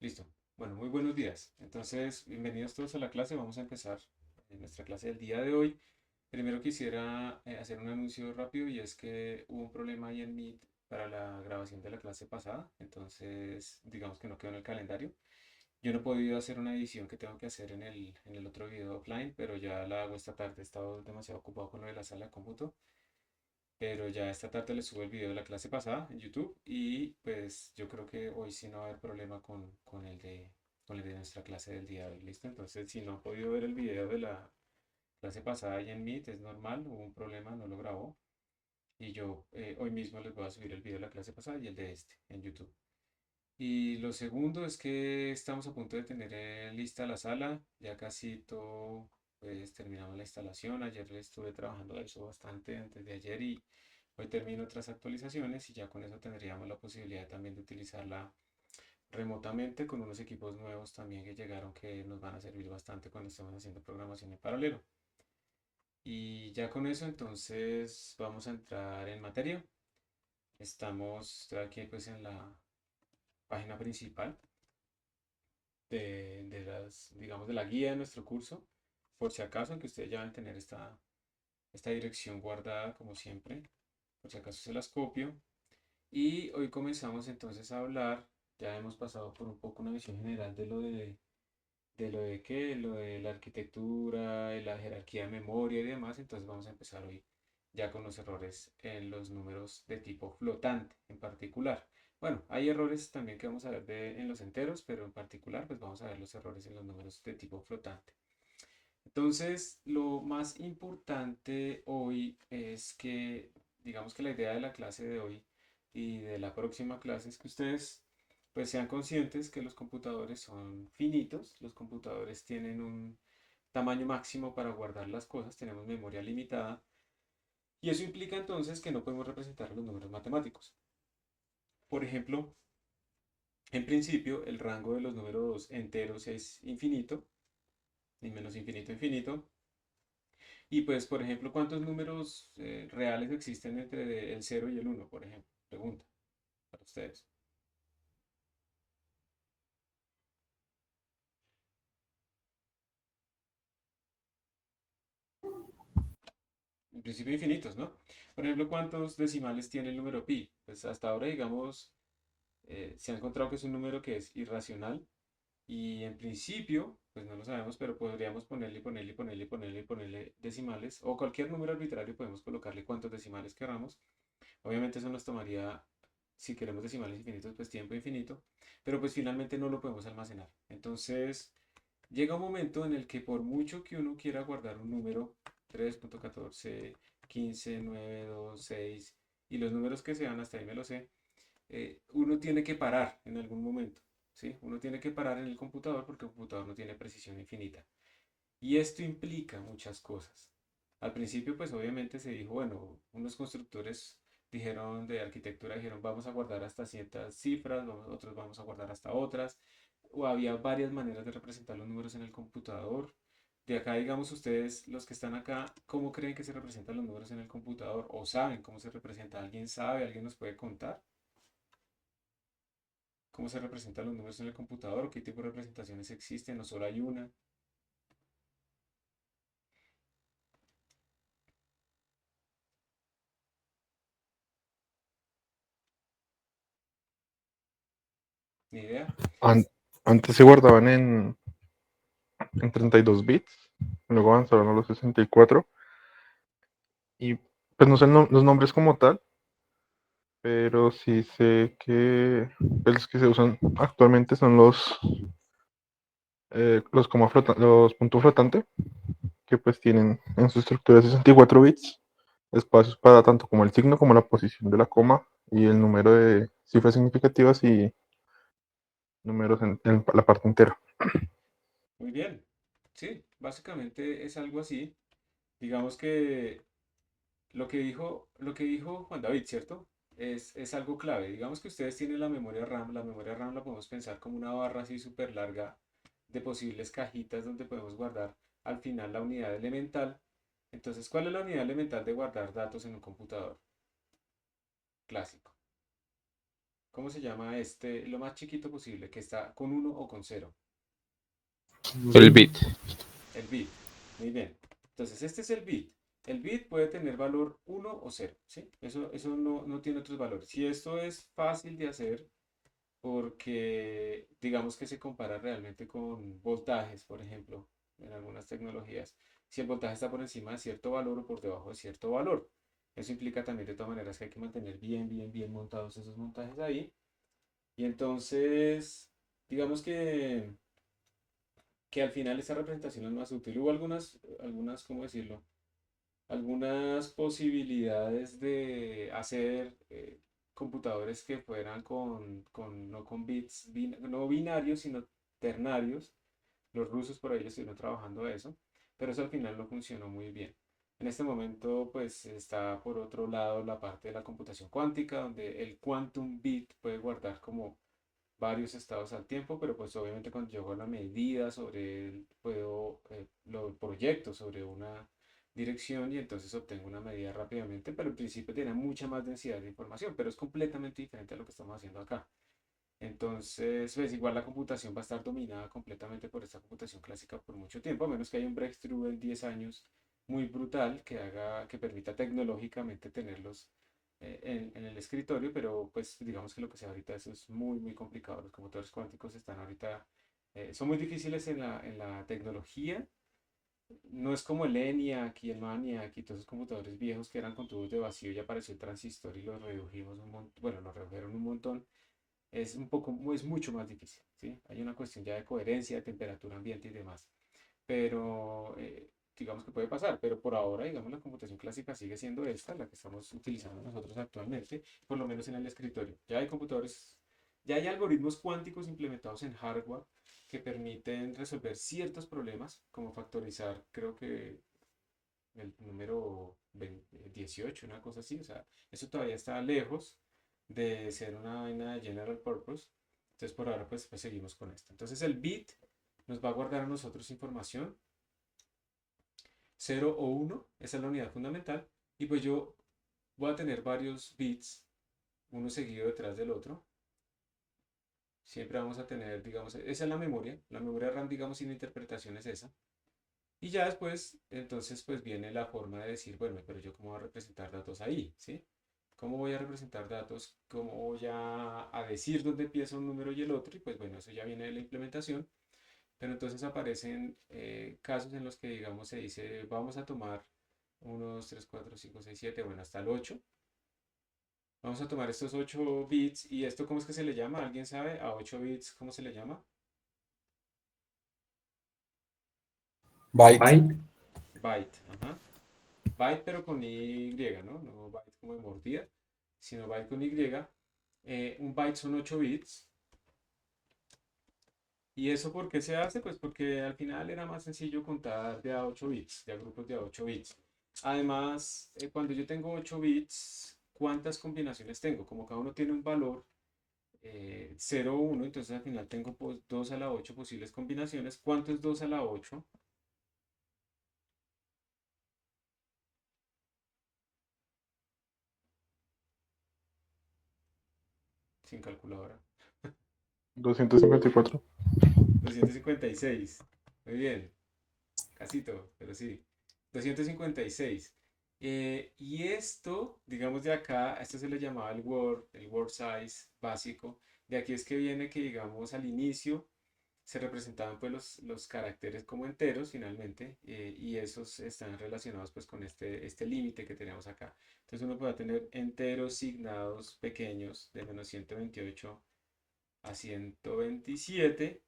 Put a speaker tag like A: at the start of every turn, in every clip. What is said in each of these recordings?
A: Listo. Bueno, muy buenos días. Entonces, bienvenidos todos a la clase. Vamos a empezar nuestra clase del día de hoy. Primero quisiera hacer un anuncio rápido y es que hubo un problema ahí en Meet para la grabación de la clase pasada. Entonces, digamos que no quedó en el calendario. Yo no he podido hacer una edición que tengo que hacer en el otro video offline, pero ya la hago esta tarde. He estado demasiado ocupado con lo de la sala de cómputo. Pero ya esta tarde les subo el video de la clase pasada en YouTube y pues yo creo que hoy sí no va a haber problema con el de nuestra clase del día de hoy, ¿listo? Entonces si no han podido ver el video de la clase pasada ahí en Meet es normal, hubo un problema, no lo grabó y yo hoy mismo les voy a subir el video de la clase pasada y el de este en YouTube. Y lo segundo es que estamos a punto de tener lista la sala, ya casi todo, pues terminamos la instalación. Ayer estuve trabajando de eso bastante antes de ayer y hoy termino otras actualizaciones y ya con eso tendríamos la posibilidad también de utilizarla remotamente con unos equipos nuevos también que llegaron que nos van a servir bastante cuando estemos haciendo programación en paralelo. Y ya con eso entonces vamos a entrar en materia. Estoy aquí pues en la página principal digamos, de la guía de nuestro curso, por si acaso, aunque ustedes ya van a tener esta dirección guardada como siempre, por si acaso se las copio. Y hoy comenzamos entonces a hablar, ya hemos pasado por un poco una visión general de qué, lo de la arquitectura, de la jerarquía de memoria y demás, entonces vamos a empezar hoy ya con los errores en los números de tipo flotante en particular. Bueno, hay errores también que vamos a ver en los enteros, pero en particular pues vamos a ver los errores en los números de tipo flotante. Entonces, lo más importante hoy es que, digamos que la idea de la clase de hoy y de la próxima clase es que ustedes pues sean conscientes que los computadores son finitos, los computadores tienen un tamaño máximo para guardar las cosas, tenemos memoria limitada y eso implica entonces que no podemos representar los números matemáticos. Por ejemplo, en principio el rango de los números enteros es infinito, ni menos infinito infinito. Y pues, por ejemplo, ¿cuántos números reales existen entre el cero y el uno, por ejemplo? Pregunta para ustedes. En principio infinitos, ¿no? Por ejemplo, ¿cuántos decimales tiene el número pi? Pues hasta ahora, digamos, se ha encontrado que es un número que es irracional y en principio, pues no lo sabemos, pero podríamos ponerle decimales o cualquier número arbitrario podemos colocarle cuantos decimales queramos. Obviamente eso nos tomaría, si queremos decimales infinitos, pues tiempo infinito, pero pues finalmente no lo podemos almacenar. Entonces, llega un momento en el que por mucho que uno quiera guardar un número, 3.14, 15, 9, 2, 6, y los números que sean, hasta ahí me lo sé, uno tiene que parar en algún momento, ¿sí? Uno tiene que parar en el computador porque el computador no tiene precisión infinita. Y esto implica muchas cosas. Al principio, pues obviamente se dijo, bueno, unos constructores dijeron de arquitectura, dijeron vamos a guardar hasta ciertas cifras, otros vamos a guardar hasta otras, o había varias maneras de representar los números en el computador. De acá, digamos, ustedes, los que están acá, ¿cómo creen que se representan los números en el computador? ¿O saben cómo se representa? ¿Alguien sabe? ¿Alguien nos puede contar cómo se representan los números en el computador? ¿O qué tipo de representaciones existen? ¿O solo hay una? ¿Ni idea?
B: An- Antes se guardaban en 32 bits, luego avanzaron a los 64 y pues no sé los nombres como tal, pero sí sé que los que se usan actualmente son los los puntos flotante, que pues tienen en su estructura 64 bits, espacios para tanto como el signo como la posición de la coma y el número de cifras significativas y números en la parte entera.
A: Muy bien. Sí, básicamente es algo así. Digamos que lo que dijo Juan David, ¿cierto? Es algo clave. Digamos que ustedes tienen la memoria RAM. La memoria RAM la podemos pensar como una barra así súper larga de posibles cajitas donde podemos guardar al final la unidad elemental. Entonces, ¿cuál es la unidad elemental de guardar datos en un computador clásico? ¿Cómo se llama este? Lo más chiquito posible, que está con uno o con cero.
C: El bit.
A: El bit. Muy bien. Entonces, este es el bit. El bit puede tener valor uno o cero, ¿sí? Eso no tiene otros valores. Si esto es fácil de hacer, porque digamos que se compara realmente con voltajes, por ejemplo, en algunas tecnologías, si el voltaje está por encima de cierto valor o por debajo de cierto valor. Eso implica también de todas maneras que hay que mantener bien montados esos montajes ahí. Y entonces, digamos que al final esta representación es más útil. Hubo algunas, ¿cómo decirlo? Algunas posibilidades de hacer computadores que fueran no con bits, no binarios, sino ternarios. Los rusos por ahí estuvieron trabajando eso, pero eso al final no funcionó muy bien. En este momento, pues está por otro lado la parte de la computación cuántica, donde el quantum bit puede guardar como varios estados al tiempo, pero pues obviamente cuando llego a la medida sobre puedo, lo proyecto sobre una dirección y entonces obtengo una medida rápidamente, pero en principio tiene mucha más densidad de información, pero es completamente diferente a lo que estamos haciendo acá. Entonces, pues igual la computación va a estar dominada completamente por esta computación clásica por mucho tiempo, a menos que haya un breakthrough en 10 años muy brutal que haga, que permita tecnológicamente tenerlos en el escritorio, pero pues digamos que lo que sea ahorita eso es muy complicado. Los computadores cuánticos están ahorita, son muy difíciles en la tecnología. No es como el ENIAC y el MANIAC y todos esos computadores viejos que eran con tubos de vacío y apareció el transistor y los redujimos un montón, bueno, los redujeron un montón. Es un poco, es mucho más difícil, ¿sí? Hay una cuestión ya de coherencia, de temperatura ambiente y demás. Pero digamos que puede pasar, pero por ahora, digamos, la computación clásica sigue siendo esta, la que estamos utilizando nosotros actualmente, por lo menos en el escritorio. Ya hay computadores, ya hay algoritmos cuánticos implementados en hardware que permiten resolver ciertos problemas, como factorizar, creo que el número 18, una cosa así. O sea, eso todavía está lejos de ser una vaina de general purpose. Entonces, por ahora, pues seguimos con esto. Entonces, el bit nos va a guardar a nosotros información cero o uno, esa es la unidad fundamental. Y pues yo voy a tener varios bits, uno seguido detrás del otro. Siempre vamos a tener, digamos, esa es la memoria RAM, digamos, sin interpretación es esa. Y ya después, entonces, pues viene la forma de decir, bueno, pero yo cómo voy a representar datos ahí, ¿sí? ¿Cómo voy a representar datos? ¿Cómo voy a decir dónde empieza un número y el otro? Y pues bueno, eso ya viene de la implementación. Pero entonces aparecen casos en los que, digamos, se dice, vamos a tomar 1, 2, 3, 4, 5, 6, 7, bueno, hasta el 8. Vamos a tomar estos 8 bits. ¿Y esto cómo es que se le llama? ¿Alguien sabe? A 8 bits, ¿cómo se le llama?
D: Byte.
C: Byte.
A: Byte, ajá. Byte pero con Y, ¿no? No byte como de mordida, sino byte con Y. Un byte son 8 bits. ¿Y eso por qué se hace? Pues porque al final era más sencillo contar de a 8 bits, de a grupos de a 8 bits. Además, cuando yo tengo 8 bits, ¿cuántas combinaciones tengo? Como cada uno tiene un valor 0 o 1, entonces al final tengo 2 a la 8 posibles combinaciones. ¿Cuánto es 2 a la 8? Sin calculadora.
B: 254.
A: 256. Muy bien. Casito, pero sí. 256. Y esto, digamos de acá, a esto se le llamaba el word size básico. De aquí es que viene que, digamos, al inicio se representaban pues los caracteres como enteros finalmente, y esos están relacionados pues con este límite que tenemos acá. Entonces uno puede tener enteros signados pequeños de -128 a 127.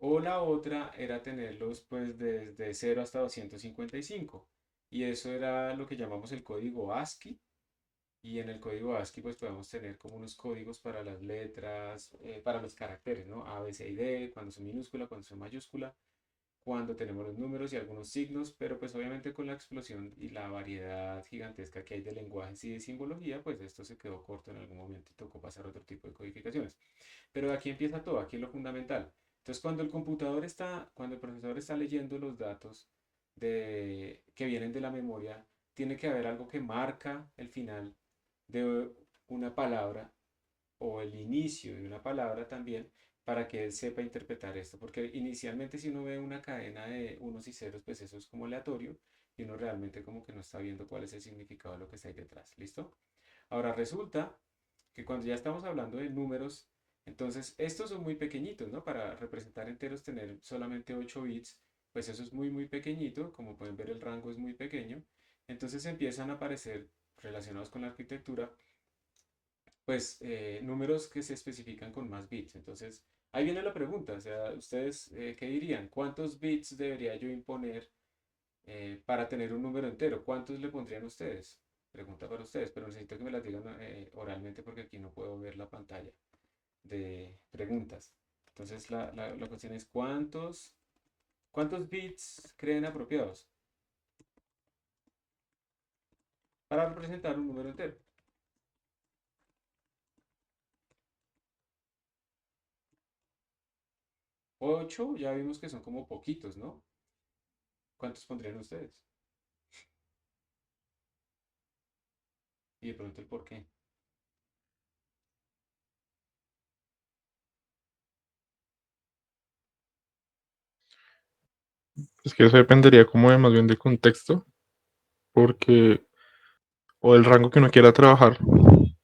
A: O la otra era tenerlos pues desde 0 hasta 255. Y eso era lo que llamamos el código ASCII. Y en el código ASCII pues podemos tener como unos códigos para las letras, para los caracteres, ¿no? A, B, C y D, cuando son minúscula, cuando son mayúscula, cuando tenemos los números y algunos signos, pero pues obviamente con la explosión y la variedad gigantesca que hay de lenguajes y de simbología, pues esto se quedó corto en algún momento y tocó pasar a otro tipo de codificaciones. Pero de aquí empieza todo, aquí es lo fundamental. Entonces, cuando el profesor está leyendo los datos que vienen de la memoria, tiene que haber algo que marca el final de una palabra o el inicio de una palabra también para que él sepa interpretar esto, porque inicialmente si uno ve una cadena de unos y ceros, pues eso es como aleatorio y uno realmente como que no está viendo cuál es el significado de lo que está ahí detrás, ¿listo? Ahora resulta que cuando ya estamos hablando de números, entonces estos son muy pequeñitos, ¿no? Para representar enteros tener solamente 8 bits, pues eso es muy muy pequeñito, como pueden ver el rango es muy pequeño, entonces empiezan a aparecer relacionados con la arquitectura, pues números que se especifican con más bits. Entonces, ahí viene la pregunta, o sea, ustedes, ¿qué dirían? ¿Cuántos bits debería yo imponer para tener un número entero? ¿Cuántos le pondrían ustedes? Pregunta para ustedes, pero necesito que me las digan oralmente porque aquí no puedo ver la pantalla de preguntas. Entonces, la cuestión es, ¿cuántos bits creen apropiados para representar un número entero? 8 ya vimos que son como poquitos, ¿no? ¿Cuántos pondrían ustedes? Y de pronto el por qué.
B: Es que eso dependería como de más bien de contexto, porque, o del rango que uno quiera trabajar,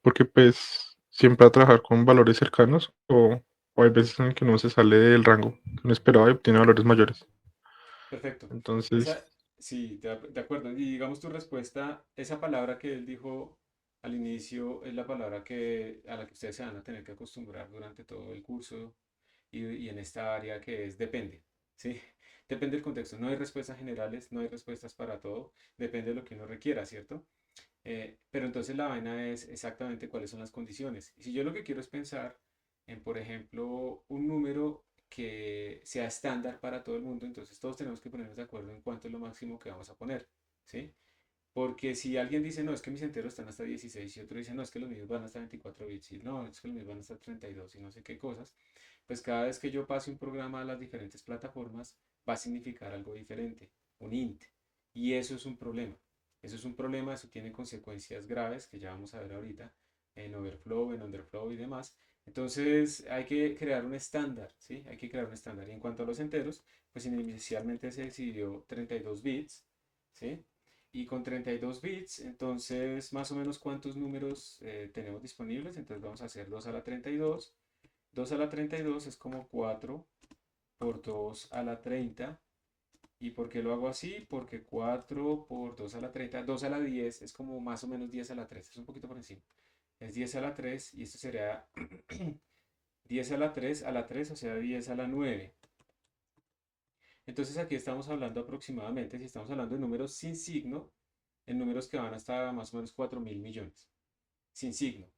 B: porque pues siempre va a trabajar con valores cercanos, o hay veces en el que uno se sale del rango que uno esperaba y obtiene valores mayores.
A: Perfecto.
B: Entonces,
A: Esa, sí, de acuerdo. Y digamos tu respuesta, esa palabra que él dijo al inicio es la palabra a la que ustedes se van a tener que acostumbrar durante todo el curso y en esta área que es depende. ¿Sí? Depende del contexto. No hay respuestas generales, no hay respuestas para todo. Depende de lo que uno requiera, ¿cierto? Pero entonces la vaina es exactamente cuáles son las condiciones. Y si yo lo que quiero es pensar en, por ejemplo, un número que sea estándar para todo el mundo, entonces todos tenemos que ponernos de acuerdo en cuánto es lo máximo que vamos a poner, ¿sí? Porque si alguien dice, no, es que mis enteros están hasta 16 y otro dice, no, es que los míos van hasta 24 bits y no, es que los míos van hasta 32 y no sé qué cosas, pues cada vez que yo pase un programa a las diferentes plataformas va a significar algo diferente, un int. Y eso es un problema. Eso es un problema, eso tiene consecuencias graves que ya vamos a ver ahorita en overflow, en underflow y demás. Entonces hay que crear un estándar, ¿sí? Hay que crear un estándar. Y en cuanto a los enteros, pues inicialmente se decidió 32 bits, ¿sí? Y con 32 bits, entonces más o menos cuántos números tenemos disponibles. Entonces vamos a hacer 2 a la 32. 2 a la 32 es como 4 por 2 a la 30. ¿Y por qué lo hago así? Porque 4 por 2 a la 30, 2 a la 10 es como más o menos 10 a la 3, es un poquito por encima. Es 10 a la 3 y esto sería 10 a la 3, o sea, 10 a la 9. Entonces aquí estamos hablando aproximadamente, si estamos hablando de números sin signo, en números que van hasta más o menos 4.000 millones, sin signo.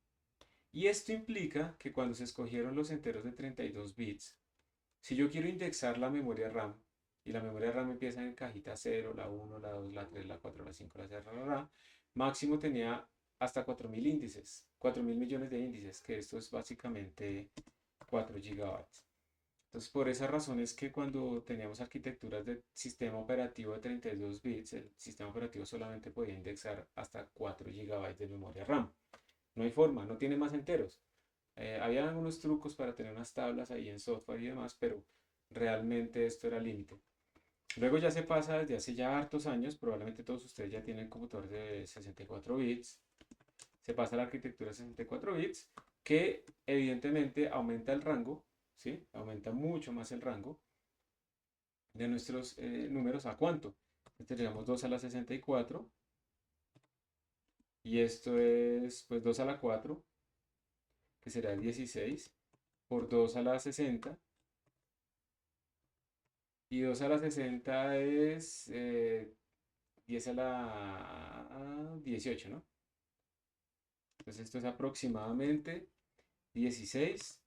A: Y esto implica que cuando se escogieron los enteros de 32 bits, si yo quiero indexar la memoria RAM, y la memoria RAM empieza en cajita 0, la 1, la 2, la 3, la 4, la 5, la 6, máximo tenía hasta 4.000 índices, 4.000 millones de índices, que esto es básicamente 4 gigabytes. Entonces, por esa razón es que cuando teníamos arquitecturas de sistema operativo de 32 bits, el sistema operativo solamente podía indexar hasta 4 gigabytes de memoria RAM. No hay forma, no tiene más enteros. Había algunos trucos para tener unas tablas ahí en software y demás, pero realmente esto era límite. Luego ya se pasa desde hace ya hartos años, probablemente todos ustedes ya tienen computadores de 64 bits, se pasa a la arquitectura de 64 bits, que evidentemente aumenta el rango, ¿sí? Aumenta mucho más el rango de nuestros números. ¿A cuánto? Tendríamos 2 a la 64 y esto es pues 2 a la 4, que será 16, por 2 a la 60. Y 2 a la 60 es 10 a la 18, ¿no? Entonces esto es aproximadamente 16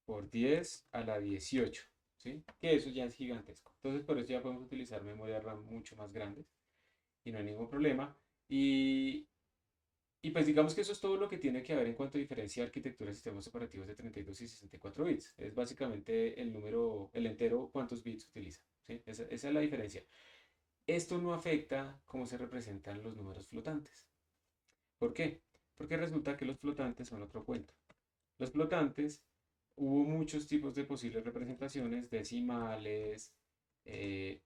A: por 10 a la 18, ¿sí? Que eso ya es gigantesco. Entonces por eso ya podemos utilizar memoria RAM mucho más grandes y no hay ningún problema. Y, y pues digamos que eso es todo lo que tiene que haber en cuanto a diferencia de arquitectura de sistemas operativos de 32 y 64 bits. Es básicamente el número, el entero, cuántos bits utiliza, ¿sí? Esa es la diferencia. Esto no afecta cómo se representan los números flotantes. ¿Por qué? Porque resulta que los flotantes son otro cuento. los flotantes, hubo muchos tipos de posibles representaciones, decimales,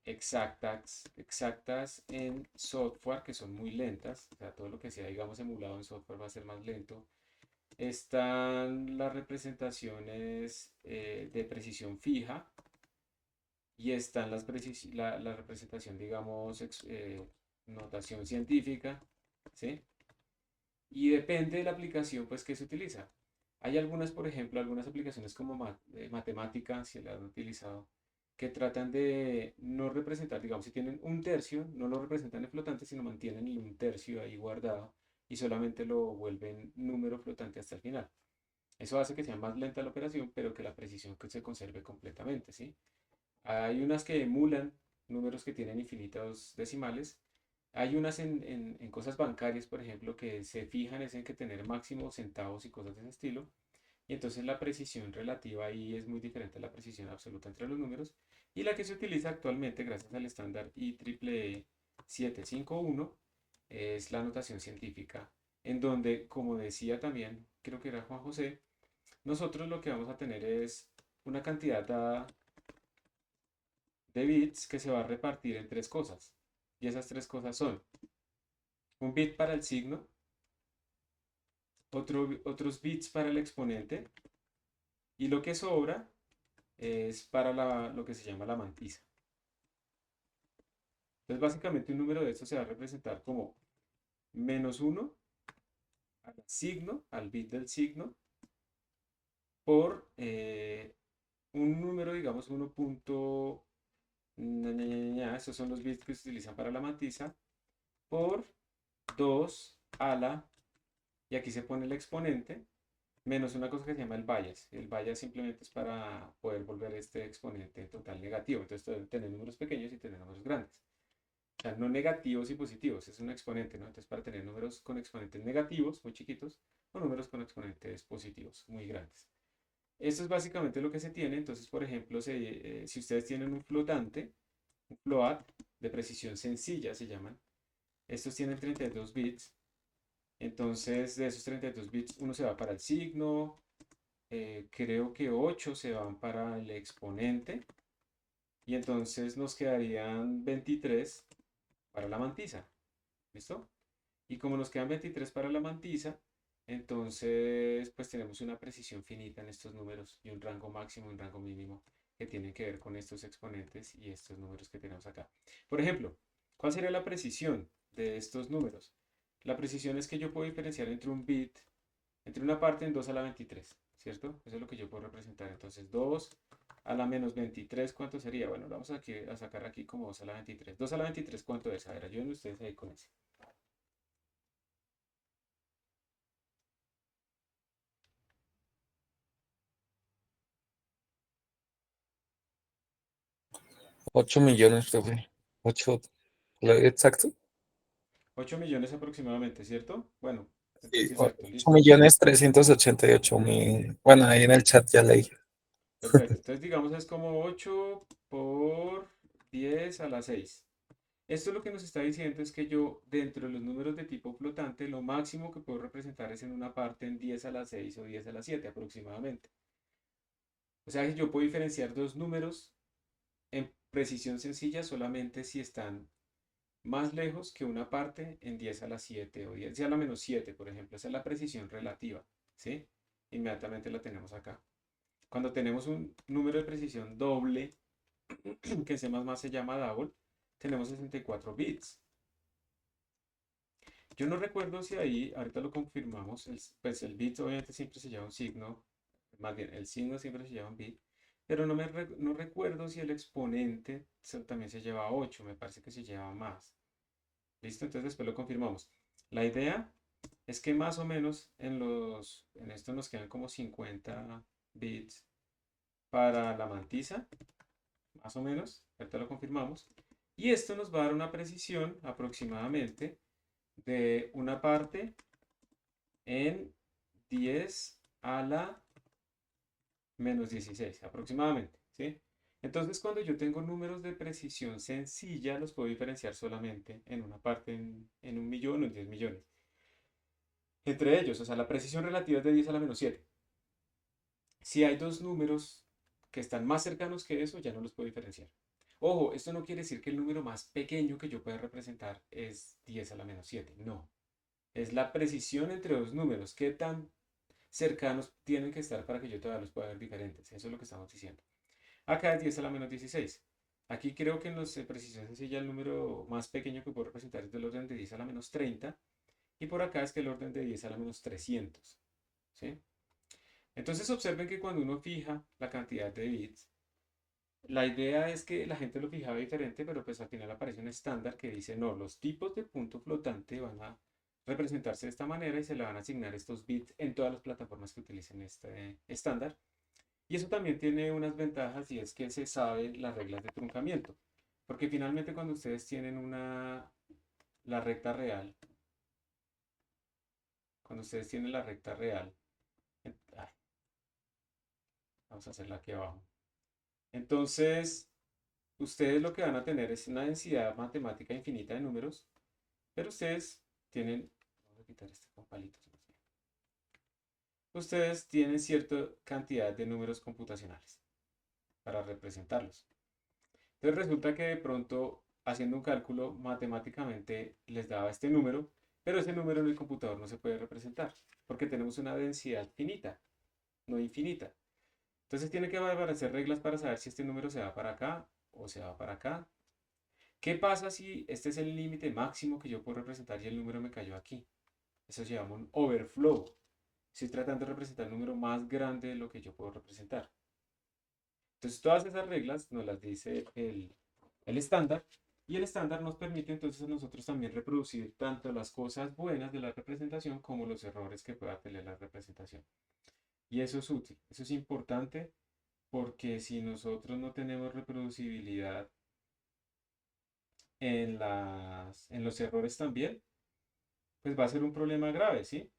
A: exactas en software, que son muy lentas, o sea, todo lo que sea, digamos, emulado en software va a ser más lento. Están las representaciones de precisión fija y están la representación, digamos, notación científica, ¿sí? Y depende de la aplicación, pues, que se utiliza. Hay algunas, por ejemplo, algunas aplicaciones como matemática, si la han utilizado, que tratan de no representar, digamos, si tienen un tercio, no lo representan en flotante, sino mantienen el un tercio ahí guardado y solamente lo vuelven número flotante hasta el final. Eso hace que sea más lenta la operación, pero que la precisión que se conserve completamente, ¿sí? Hay unas que emulan números que tienen infinitos decimales. Hay unas en cosas bancarias, por ejemplo, que se fijan es en que tener máximo centavos y cosas de ese estilo. Y entonces la precisión relativa ahí es muy diferente a la precisión absoluta entre los números. Y la que se utiliza actualmente, gracias al estándar IEEE 751, es la notación científica, en donde, como decía también, creo que era Juan José, nosotros lo que vamos a tener es una cantidad dada de bits que se va a repartir en tres cosas. Y esas tres cosas son un bit para el signo, otros bits para el exponente y lo que sobra es para lo que se llama la mantisa. Entonces básicamente un número de estos se va a representar como -1 al signo, al bit del signo, por un número, digamos 1. Estos son los bits que se utilizan para la mantisa, por 2 a la, y aquí se pone el exponente, menos una cosa que se llama el bias. El bias simplemente es para poder volver este exponente en total negativo. Entonces deben tener números pequeños y tener números grandes. O sea, no negativos y positivos, es un exponente, ¿no? Entonces para tener números con exponentes negativos, muy chiquitos, o números con exponentes positivos, muy grandes. Esto es básicamente lo que se tiene. Entonces, por ejemplo, si ustedes tienen un flotante, un float de precisión sencilla se llaman, estos tienen 32 bits. Entonces, de esos 32 bits, uno se va para el signo, creo que 8 se van para el exponente, y entonces nos quedarían 23 para la mantisa. ¿Listo? Y como nos quedan 23 para la mantisa, entonces pues tenemos una precisión finita en estos números y un rango máximo y un rango mínimo que tienen que ver con estos exponentes y estos números que tenemos acá. Por ejemplo, ¿cuál sería la precisión de estos números? La precisión es que yo puedo diferenciar entre un bit, entre una parte en 2 a la 23, ¿cierto? Eso es lo que yo puedo representar. Entonces 2 a la menos 23, ¿cuánto sería? Bueno, lo vamos a sacar aquí como 2 a la 23. 2 a la 23, ¿cuánto es? A ver, ayuden ustedes ahí con ese.
D: 8 millones, profe. 8, exacto.
A: 8 millones aproximadamente, ¿cierto? Bueno,
D: Sí,
A: entonces exacto,
D: ocho
A: listo.
D: millones 388 mil. Bueno, ahí en el chat ya leí.
A: Perfecto. Entonces digamos es como 8 por 10 a la 6. Esto lo que nos está diciendo es que yo, dentro de los números de tipo flotante, lo máximo que puedo representar es en una parte en 10 a la 6 o 10 a la 7 aproximadamente. O sea que yo puedo diferenciar dos números en precisión sencilla solamente si están más lejos que una parte en 10 a la 7 o 10 a la menos 7, por ejemplo. Esa es la precisión relativa, ¿sí? Inmediatamente la tenemos acá. Cuando tenemos un número de precisión doble, que en C++ se llama double, tenemos 64 bits. Yo no recuerdo si ahí, ahorita lo confirmamos, pues el bit obviamente siempre se llama un signo, más bien el signo siempre se llama un bit, pero no recuerdo si el exponente también se lleva 8, me parece que se lleva más. ¿Listo? Entonces después lo confirmamos. La idea es que más o menos en esto nos quedan como 50 bits para la mantisa, más o menos, ahorita lo confirmamos. Y esto nos va a dar una precisión aproximadamente de una parte en 10 a la menos 16, aproximadamente, ¿sí? Entonces, cuando yo tengo números de precisión sencilla, los puedo diferenciar solamente en una parte en 1 millón o en 10 millones. Entre ellos, o sea, la precisión relativa es de 10 a la menos 7. Si hay dos números que están más cercanos que eso, ya no los puedo diferenciar. Ojo, esto no quiere decir que el número más pequeño que yo pueda representar es 10 a la menos 7. No. Es la precisión entre dos números. ¿Qué tan cercanos tienen que estar para que yo todavía los pueda ver diferentes? Eso es lo que estamos diciendo. Acá es 10 a la menos 16. Aquí creo que en los precisión sencilla el número más pequeño que puedo representar es del orden de 10 a la menos 30. Y por acá es que el orden de 10 a la menos 300. ¿Sí? Entonces observen que cuando uno fija la cantidad de bits, la idea es que la gente lo fijaba diferente, pero pues al final aparece un estándar que dice, no, los tipos de punto flotante van a representarse de esta manera y se le van a asignar estos bits en todas las plataformas que utilicen este estándar. Y eso también tiene unas ventajas y es que se saben las reglas de truncamiento. Porque finalmente cuando ustedes tienen la recta real, cuando ustedes tienen la recta real, ay, vamos a hacerla aquí abajo. Entonces, ustedes lo que van a tener es una densidad matemática infinita de números, pero ustedes tienen, vamos a quitar este con palitos, ustedes tienen cierta cantidad de números computacionales para representarlos. Entonces resulta que de pronto, haciendo un cálculo, matemáticamente les daba este número, pero ese número en el computador no se puede representar, porque tenemos una densidad finita, no infinita. Entonces tiene que aparecer reglas para saber si este número se va para acá o se va para acá. ¿Qué pasa si este es el límite máximo que yo puedo representar y el número me cayó aquí? Eso se llama un overflow. Estoy tratando de representar un número más grande de lo que yo puedo representar. Entonces todas esas reglas nos las dice el estándar y el estándar nos permite entonces a nosotros también reproducir tanto las cosas buenas de la representación como los errores que pueda tener la representación. Y eso es útil, eso es importante porque si nosotros no tenemos reproducibilidad en los errores también, pues va a ser un problema grave, ¿sí?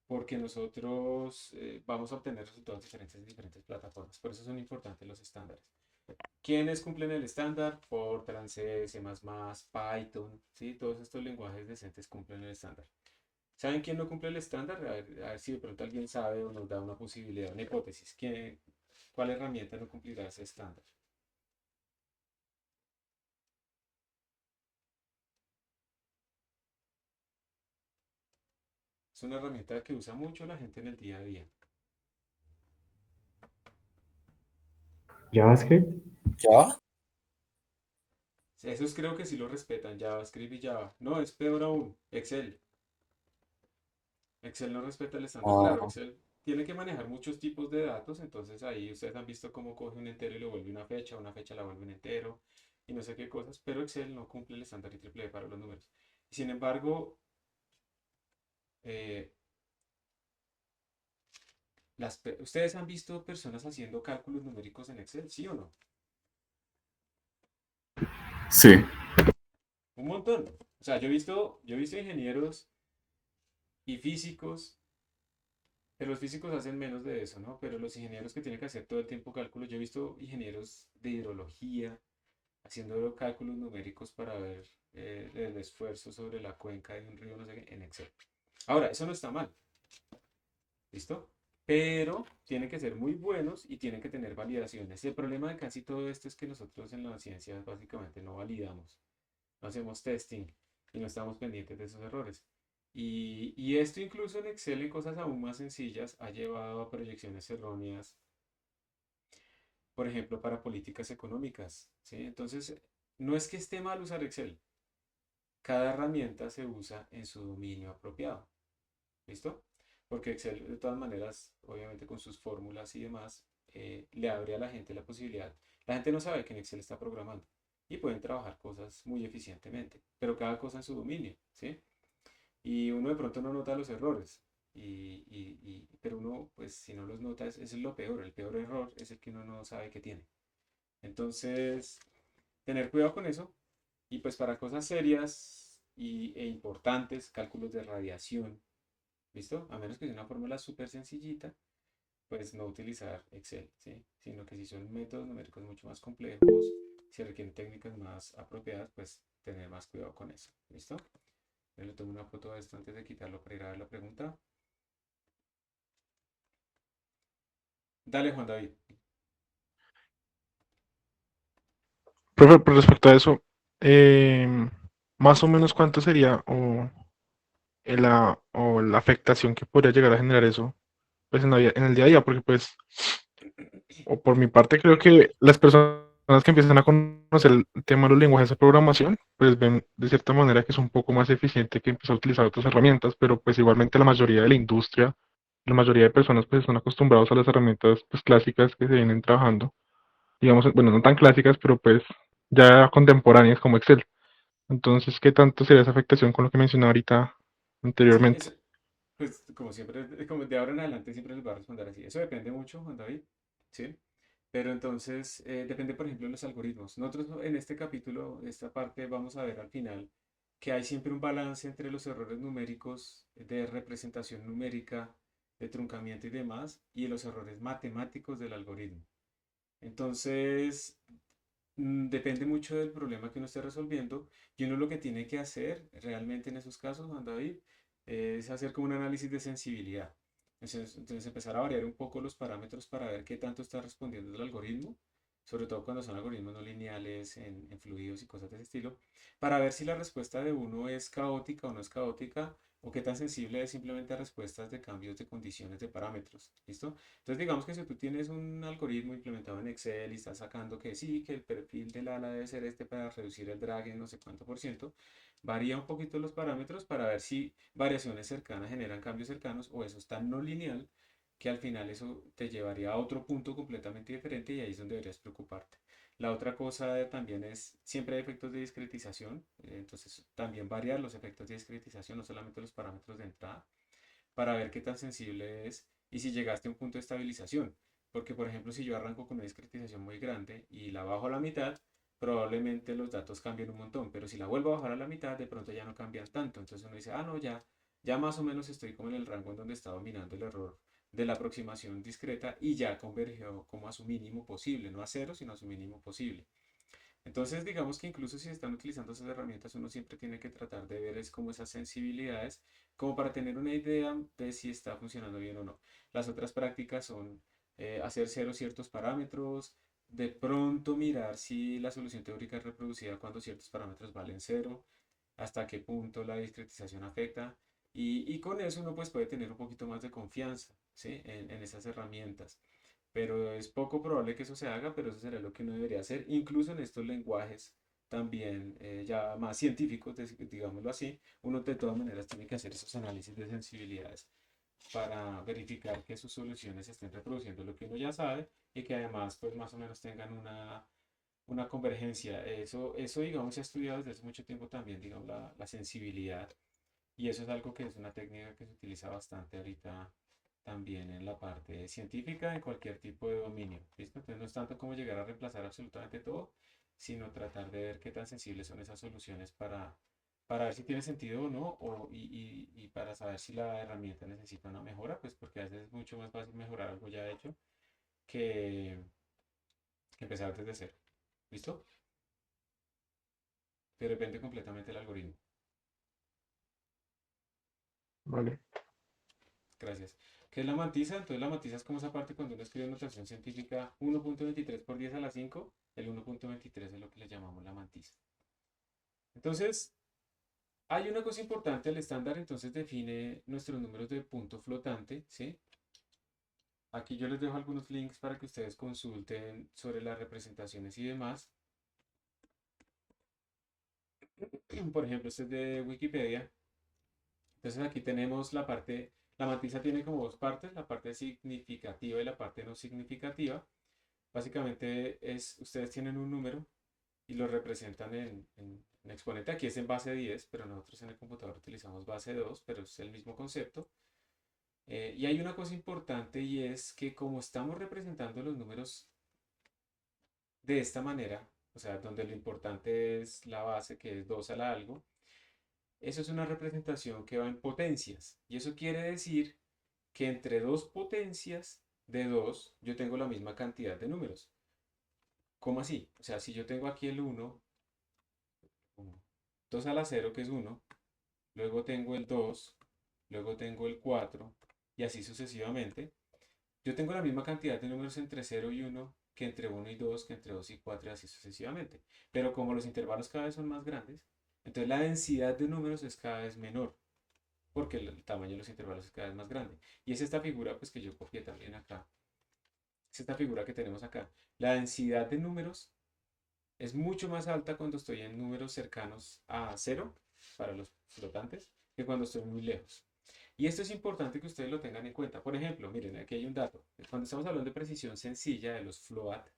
A: Porque nosotros vamos a obtener resultados diferentes en diferentes plataformas. Por eso son importantes los estándares. ¿Quiénes cumplen el estándar? Fortran, C, C++, Python, ¿sí? Todos estos lenguajes decentes cumplen el estándar. ¿Saben quién no cumple el estándar? A ver si de pronto alguien sabe o nos da una posibilidad, una hipótesis. ¿Cuál herramienta no cumplirá ese estándar? Es una herramienta que usa mucho la gente en el día a día.
E: JavaScript.
D: ¿Ya?
A: Esos creo que sí lo respetan, JavaScript y Java. No, es peor aún, Excel. Excel no respeta el estándar. Claro,
D: Ah,
A: Excel tiene que manejar muchos tipos de datos, entonces ahí ustedes han visto cómo coge un entero y lo vuelve una fecha la vuelve un entero y no sé qué cosas, pero Excel no cumple el estándar IEEE para los números. Sin embargo, eh, ¿ustedes han visto personas haciendo cálculos numéricos en Excel? ¿Sí o no?
E: Sí.
A: Un montón. O sea, yo he visto ingenieros y físicos. Pero los físicos hacen menos de eso, ¿no? Pero los ingenieros que tienen que hacer todo el tiempo cálculos, yo he visto ingenieros de hidrología haciendo cálculos numéricos para ver el esfuerzo sobre la cuenca de un río, no sé qué, en Excel. Ahora, eso no está mal, ¿listo? Pero tienen que ser muy buenos y tienen que tener validaciones. El problema de casi todo esto es que nosotros en la ciencia básicamente no validamos, no hacemos testing y no estamos pendientes de esos errores. Y esto incluso en Excel, en cosas aún más sencillas, ha llevado a proyecciones erróneas, por ejemplo, para políticas económicas, ¿sí? Entonces, no es que esté mal usar Excel, cada herramienta se usa en su dominio apropiado, ¿listo? Porque Excel, de todas maneras, obviamente con sus fórmulas y demás, le abre a la gente la posibilidad. La gente no sabe que en Excel está programando y pueden trabajar cosas muy eficientemente, pero cada cosa en su dominio, ¿sí? Y uno de pronto no nota los errores. Pero uno, pues si no los nota, es lo peor. El peor error es el que uno no sabe que tiene. Entonces, tener cuidado con eso. Y pues para cosas serias e importantes, cálculos de radiación, ¿listo? A menos que sea una fórmula súper sencillita, pues no utilizar Excel, ¿sí? Sino que si son métodos numéricos mucho más complejos, si requieren técnicas más apropiadas, pues tener más cuidado con eso, ¿listo? Yo le tomo una foto de esto antes de quitarlo para ir a ver la pregunta. Dale, Juan David.
B: Profe, pero respecto a eso, más o menos cuánto sería o la afectación que podría llegar a generar eso pues en el día a día, porque pues, o por mi parte, creo que las personas que empiezan a conocer el tema de los lenguajes de programación, pues ven de cierta manera que es un poco más eficiente que empezar a utilizar otras herramientas, pero pues igualmente la mayoría de la industria, la mayoría de personas pues están acostumbrados a las herramientas pues clásicas que se vienen trabajando, digamos, bueno, no tan clásicas, pero pues ya contemporáneas como Excel. Entonces, ¿qué tanto sería esa afectación con lo que mencionaba ahorita
A: Sí,
B: anteriormente?
A: eso, pues como siempre, como de ahora en adelante siempre les voy a responder así. Eso depende mucho, Juan David, ¿sí? Pero entonces, depende, por ejemplo, de los algoritmos. Nosotros en este capítulo, esta parte, vamos a ver al final que hay siempre un balance entre los errores numéricos de representación numérica, de truncamiento y demás, y los errores matemáticos del algoritmo. Entonces, depende mucho del problema que uno esté resolviendo y uno lo que tiene que hacer realmente en esos casos, Juan David, es hacer como un análisis de sensibilidad. Entonces empezar a variar un poco los parámetros para ver qué tanto está respondiendo el algoritmo, sobre todo cuando son algoritmos no lineales en fluidos y cosas de ese estilo, para ver si la respuesta de uno es caótica o no es caótica, o qué tan sensible es simplemente a respuestas de cambios de condiciones de parámetros. ¿Listo? Entonces, digamos que si tú tienes un algoritmo implementado en Excel y estás sacando que sí, que el perfil del ala debe ser este para reducir el drag en no sé cuánto por ciento, varía un poquito los parámetros para ver si variaciones cercanas generan cambios cercanos o eso está no lineal, que al final eso te llevaría a otro punto completamente diferente y ahí es donde deberías preocuparte. La otra cosa también es, siempre hay efectos de discretización, entonces también variar los efectos de discretización, no solamente los parámetros de entrada para ver qué tan sensible es y si llegaste a un punto de estabilización. Porque, por ejemplo, si yo arranco con una discretización muy grande y la bajo a la mitad, probablemente los datos cambien un montón. Pero si la vuelvo a bajar a la mitad, de pronto ya no cambian tanto. Entonces uno dice, ah, no, ya más o menos estoy como en el rango en donde está dominando el error de la aproximación discreta y ya convergió como a su mínimo posible, no a cero, sino a su mínimo posible. Entonces, digamos que incluso si se están utilizando esas herramientas, uno siempre tiene que tratar de ver es como esas sensibilidades, como para tener una idea de si está funcionando bien o no. Las otras prácticas son hacer cero ciertos parámetros, de pronto mirar si la solución teórica es reproducida cuando ciertos parámetros valen cero, hasta qué punto la discretización afecta, y con eso uno pues puede tener un poquito más de confianza, ¿sí? en esas herramientas. Pero es poco probable que eso se haga, pero eso sería lo que uno debería hacer, incluso en estos lenguajes también ya más científicos, digámoslo así, uno de todas maneras tiene que hacer esos análisis de sensibilidades para verificar que sus soluciones estén reproduciendo lo que uno ya sabe y que además pues más o menos tengan una convergencia. Eso digamos se ha estudiado desde hace mucho tiempo también, digamos la sensibilidad y eso es algo que es una técnica que se utiliza bastante ahorita también en la parte científica, en cualquier tipo de dominio. ¿Listo? Entonces no es tanto como llegar a reemplazar absolutamente todo, sino tratar de ver qué tan sensibles son esas soluciones para ver si tiene sentido o no, y para saber si la herramienta necesita una mejora, pues porque a veces es mucho más fácil mejorar algo ya hecho que, que empezar desde cero. ¿Listo? Que depende completamente del algoritmo.
B: Vale.
A: Gracias. ¿Qué es la mantisa? Entonces la mantisa es como esa parte cuando uno escribe notación científica 1.23 por 10 a la 5, el 1.23 es lo que le llamamos la mantisa. Entonces, hay una cosa importante, el estándar entonces define nuestros números de punto flotante, ¿sí? Aquí yo les dejo algunos links para que ustedes consulten sobre las representaciones y demás. Por ejemplo, este es de Wikipedia. Entonces aquí tenemos la parte, la mantisa tiene como dos partes, la parte significativa y la parte no significativa. Básicamente es, ustedes tienen un número y lo representan en exponente. Aquí es en base 10, pero nosotros en el computador utilizamos base 2, pero es el mismo concepto. Y hay una cosa importante y es que como estamos representando los números de esta manera, o sea, donde lo importante es la base que es 2 a la algo, eso es una representación que va en potencias. Y eso quiere decir que entre dos potencias de 2 yo tengo la misma cantidad de números. ¿Cómo así? O sea, si yo tengo aquí el 1, 2 a la 0 que es 1, luego tengo el 2, luego tengo el 4 y así sucesivamente, Yo tengo la misma cantidad de números entre 0 y 1 que entre 1 y 2, que entre 2 y 4 y así sucesivamente. Pero como los intervalos cada vez son más grandes, entonces la densidad de números es cada vez menor, porque el tamaño de los intervalos es cada vez más grande. Y es esta figura pues que yo copié también acá. Es esta figura que tenemos acá. La densidad de números es mucho más alta cuando estoy en números cercanos a 0 para los flotantes que cuando estoy muy lejos. Y esto es importante que ustedes lo tengan en cuenta. Por ejemplo, miren, aquí hay un dato. Cuando estamos hablando de precisión sencilla, de los float,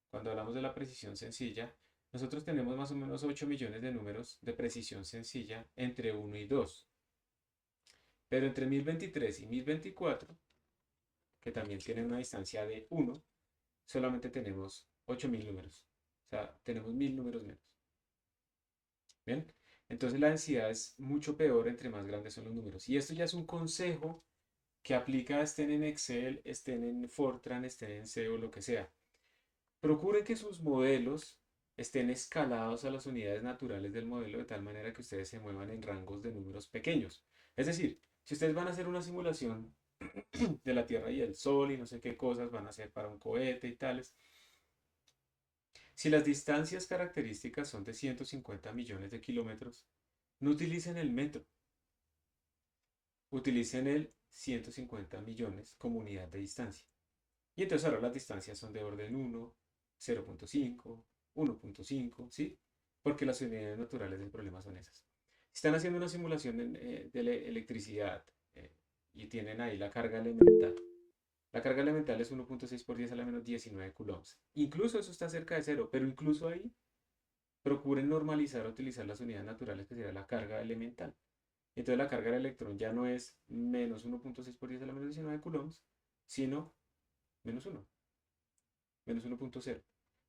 A: cuando hablamos de la precisión sencilla, nosotros tenemos más o menos 8 millones de números de precisión sencilla entre 1 y 2. Pero entre 1023 y 1024, que también tienen una distancia de 1, solamente tenemos 8000 números. O sea, tenemos 1000 números menos. ¿Bien? Entonces la densidad es mucho peor entre más grandes son los números. Y esto ya es un consejo que aplica, estén en Excel, estén en Fortran, estén en C o lo que sea. Procuren que sus modelos estén escalados a las unidades naturales del modelo de tal manera que ustedes se muevan en rangos de números pequeños. Es decir, si ustedes van a hacer una simulación de la Tierra y el Sol y no sé qué cosas van a hacer para un cohete y tales, si las distancias características son de 150 millones de kilómetros, no utilicen el metro, utilicen el 150 millones como unidad de distancia. Y entonces ahora las distancias son de orden 1, 0.5, 1.5, ¿sí? Porque las unidades naturales del problema son esas. Si están haciendo una simulación de electricidad y tienen ahí la carga elemental. La carga elemental es 1.6 por 10 a la menos 19 coulombs. Incluso eso está cerca de cero, pero incluso ahí procuren normalizar o utilizar las unidades naturales que sería la carga elemental. Entonces la carga del electrón ya no es menos 1.6 por 10 a la menos 19 coulombs, sino menos 1, menos 1.0.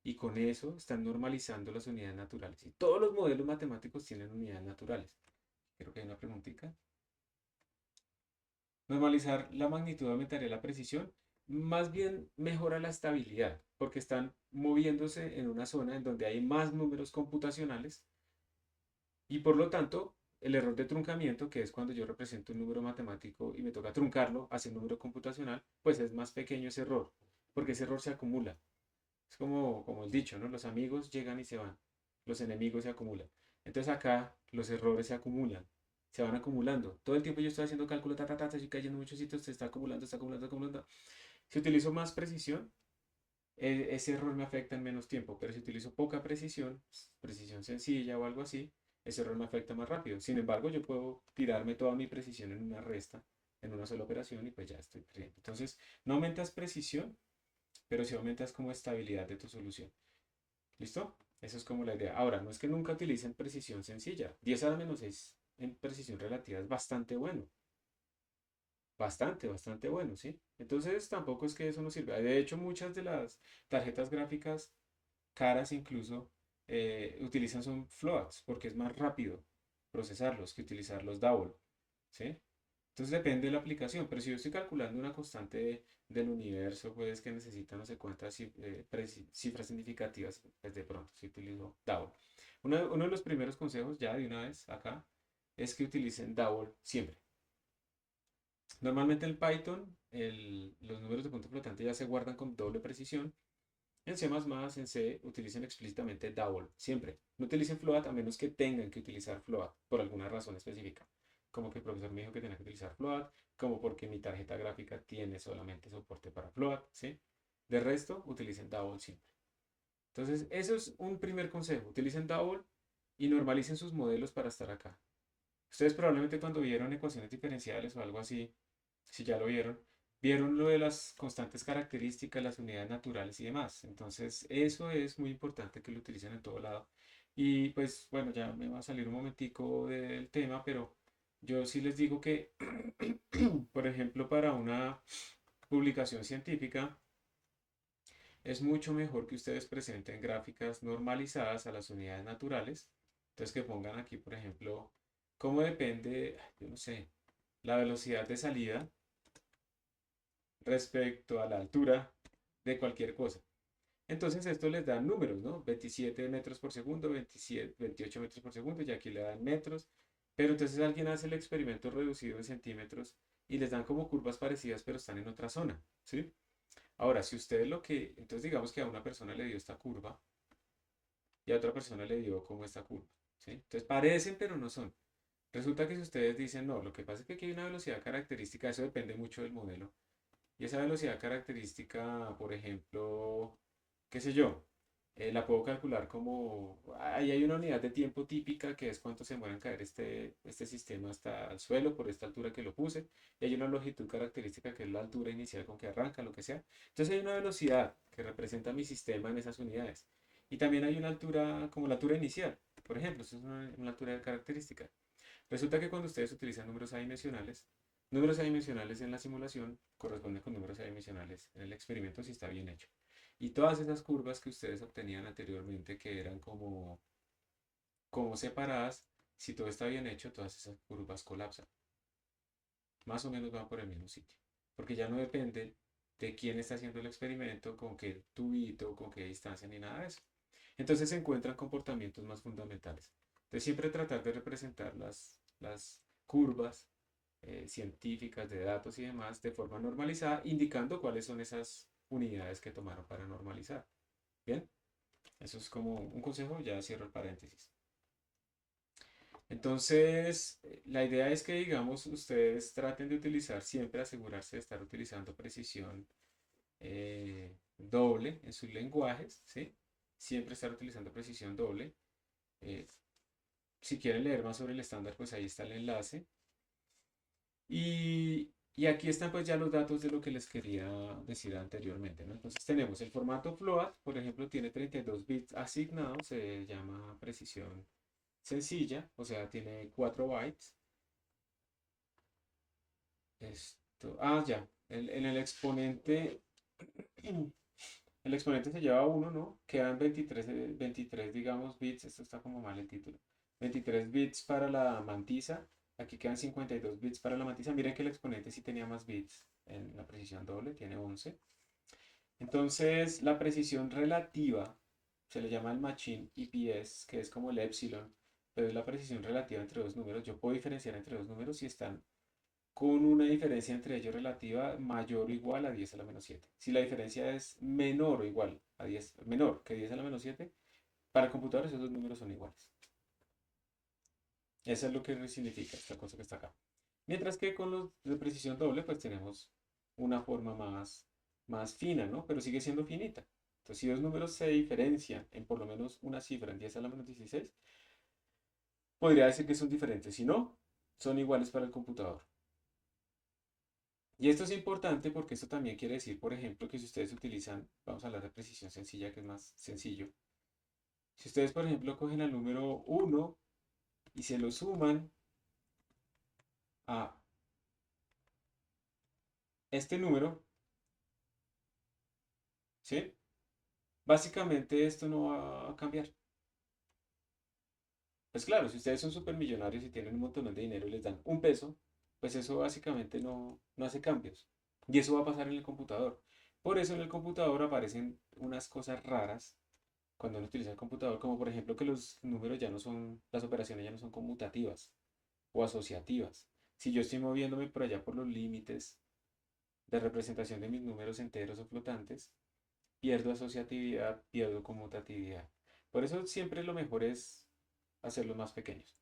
A: Y con eso están normalizando las unidades naturales. Y todos los modelos matemáticos tienen unidades naturales. Creo que hay una preguntita. Normalizar la magnitud aumentaría la precisión. Más bien mejora la estabilidad, porque están moviéndose en una zona en donde hay más números computacionales y por lo tanto el error de truncamiento, que es cuando yo represento un número matemático y me toca truncarlo hacia un número computacional, pues es más pequeño ese error, porque ese error se acumula. Es como el dicho, ¿no? Los amigos llegan y se van, los enemigos se acumulan. Entonces acá los errores se acumulan, se van acumulando. Todo el tiempo yo estoy haciendo cálculo, estoy cayendo en muchos sitios, se está acumulando, está acumulando, está acumulando. Si utilizo más precisión, ese error me afecta en menos tiempo, pero si utilizo poca precisión, precisión sencilla o algo así, ese error me afecta más rápido. Sin embargo, yo puedo tirarme toda mi precisión en una resta, en una sola operación y pues ya estoy perdiendo. Entonces, no aumentas precisión, pero sí aumentas como estabilidad de tu solución. ¿Listo? Eso es como la idea. Ahora, no es que nunca utilicen precisión sencilla. 10 a la menos 6 en precisión relativa es bastante bueno. Bastante bueno, ¿sí? Entonces tampoco es que eso no sirva. De hecho, muchas de las tarjetas gráficas caras incluso utilizan son floats porque es más rápido procesarlos que utilizar los DAWL, ¿sí? Entonces depende de la aplicación, pero si yo estoy calculando una constante del universo, pues que necesita no sé cuántas cifras significativas, pues de pronto si utilizo DAWL. Uno de los primeros consejos ya de una vez acá es que utilicen DAWL siempre. Normalmente en Python los números de punto flotante ya se guardan con doble precisión. En C++, en C, utilicen explícitamente DAWL, siempre. No utilicen float a menos que tengan que utilizar float por alguna razón específica. Como que el profesor me dijo que tenía que utilizar float, como porque mi tarjeta gráfica tiene solamente soporte para float, ¿sí? De resto, utilicen DAWL siempre. Entonces, eso es un primer consejo. Utilicen DAWL y normalicen sus modelos para estar acá. Ustedes probablemente cuando vieron ecuaciones diferenciales o algo así, si ya lo vieron, vieron lo de las constantes características, las unidades naturales y demás. Entonces, eso es muy importante que lo utilicen en todo lado. Y pues, bueno, ya me va a salir un momentico del tema, pero yo sí les digo que, por ejemplo, para una publicación científica, es mucho mejor que ustedes presenten gráficas normalizadas a las unidades naturales. Entonces, que pongan aquí, por ejemplo, cómo depende, yo no sé, la velocidad de salida respecto a la altura de cualquier cosa. Entonces esto les da números, ¿no? 27 metros por segundo, 27, 28 metros por segundo, y aquí le dan metros. Pero entonces alguien hace el experimento reducido en centímetros y les dan como curvas parecidas, pero están en otra zona, ¿sí? Ahora, si ustedes entonces digamos que a una persona le dio esta curva y a otra persona le dio como esta curva, ¿sí? Entonces parecen, pero no son. Resulta que si ustedes dicen, no, lo que pasa es que aquí hay una velocidad característica, eso depende mucho del modelo. Y esa velocidad característica, por ejemplo, qué sé yo, la puedo calcular como, ahí hay una unidad de tiempo típica que es cuánto se demora en caer este sistema hasta el suelo por esta altura que lo puse. Y hay una longitud característica que es la altura inicial con que arranca, lo que sea. Entonces hay una velocidad que representa mi sistema en esas unidades. Y también hay una altura como la altura inicial. Por ejemplo, eso es una altura característica. Resulta que cuando ustedes utilizan números adimensionales en la simulación corresponden con números adimensionales en el experimento si está bien hecho. Y todas esas curvas que ustedes obtenían anteriormente, que eran como separadas, si todo está bien hecho, todas esas curvas colapsan. Más o menos van por el mismo sitio. Porque ya no depende de quién está haciendo el experimento, con qué tubito, con qué distancia, ni nada de eso. Entonces se encuentran comportamientos más fundamentales. Entonces siempre tratar de representar las curvas científicas de datos y demás de forma normalizada, indicando cuáles son esas unidades que tomaron para normalizar. Bien, eso es como un consejo, ya cierro el paréntesis. Entonces, la idea es que, digamos, ustedes traten de utilizar, siempre asegurarse de estar utilizando precisión doble en sus lenguajes, ¿sí? Siempre estar utilizando precisión doble. Eh, si quieren leer más sobre el estándar, pues ahí está el enlace. Y aquí están pues ya los datos de lo que les quería decir anteriormente, ¿no? Entonces tenemos el formato float, por ejemplo, tiene 32 bits asignados, se llama precisión sencilla, o sea, tiene 4 bytes. Ya, en el exponente, el exponente se lleva 1, ¿no? Quedan 23, digamos, bits, esto está como mal el título. 23 bits para la mantisa, aquí quedan 52 bits para la mantisa. Miren que el exponente sí tenía más bits en la precisión doble, tiene 11. Entonces, la precisión relativa se le llama el machine EPS, que es como el epsilon, pero es la precisión relativa entre dos números. Yo puedo diferenciar entre dos números si están con una diferencia entre ellos relativa mayor o igual a 10 a la menos 7. Si la diferencia es menor o igual a 10, menor que 10 a la menos 7, para el computador esos dos números son iguales. Eso es lo que significa esta cosa que está acá. Mientras que con los de precisión doble, pues tenemos una forma más fina, ¿no? Pero sigue siendo finita. Entonces, si dos números se diferencian en por lo menos una cifra en 10 a la menos 16, podría decir que son diferentes. Si no, son iguales para el computador. Y esto es importante porque esto también quiere decir, por ejemplo, que si ustedes utilizan, vamos a hablar de precisión sencilla, que es más sencillo. Si ustedes, por ejemplo, cogen al número 1 y se lo suman a este número, ¿sí? Básicamente esto no va a cambiar. Pues claro, si ustedes son supermillonarios y tienen un montón de dinero y les dan un peso, pues eso básicamente no hace cambios. Y eso va a pasar en el computador. Por eso en el computador aparecen unas cosas raras cuando uno utiliza el computador, como por ejemplo que los números ya no son, las operaciones ya no son conmutativas o asociativas. Si yo estoy moviéndome por allá por los límites de representación de mis números enteros o flotantes, pierdo asociatividad, pierdo conmutatividad. Por eso siempre lo mejor es hacerlos más pequeños.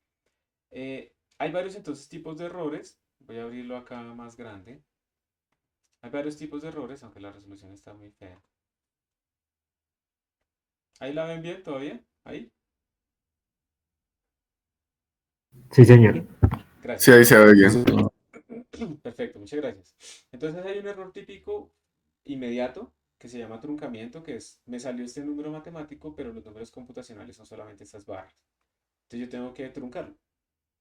A: Hay varios entonces tipos de errores. Voy a abrirlo acá más grande. Hay varios tipos de errores, aunque la resolución está muy fea. ¿Ahí la ven bien todavía? ¿Ahí?
E: Sí, señor.
F: Sí,
A: Gracias.
F: ahí se ve bien.
A: Perfecto, muchas gracias. Entonces hay un error típico inmediato que se llama truncamiento, que es, me salió este número matemático, pero los números computacionales son solamente estas barras. Entonces yo tengo que truncarlo.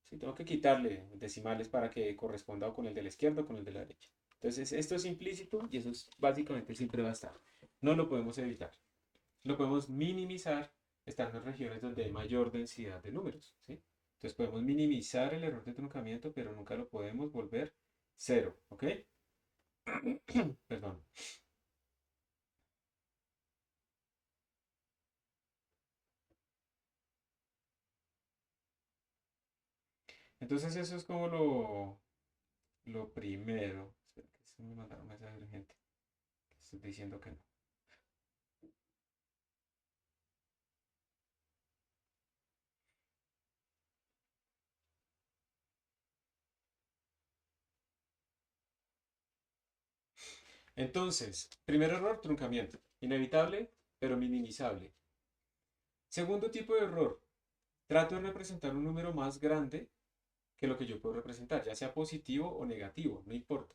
A: ¿Sí? Tengo que quitarle decimales para que corresponda o con el de la izquierda o con el de la derecha. Entonces esto es implícito y eso es básicamente siempre va a estar. No lo podemos evitar. Lo podemos minimizar estando en regiones donde hay mayor densidad de números, ¿sí? Entonces podemos minimizar el error de truncamiento, pero nunca lo podemos volver cero, ¿ok? Perdón. Entonces eso es como lo primero, espera que se me mandaron un mensaje urgente, que estoy diciendo que no. Entonces, primer error, truncamiento. Inevitable, pero minimizable. Segundo tipo de error, trato de representar un número más grande que lo que yo puedo representar, ya sea positivo o negativo, no importa.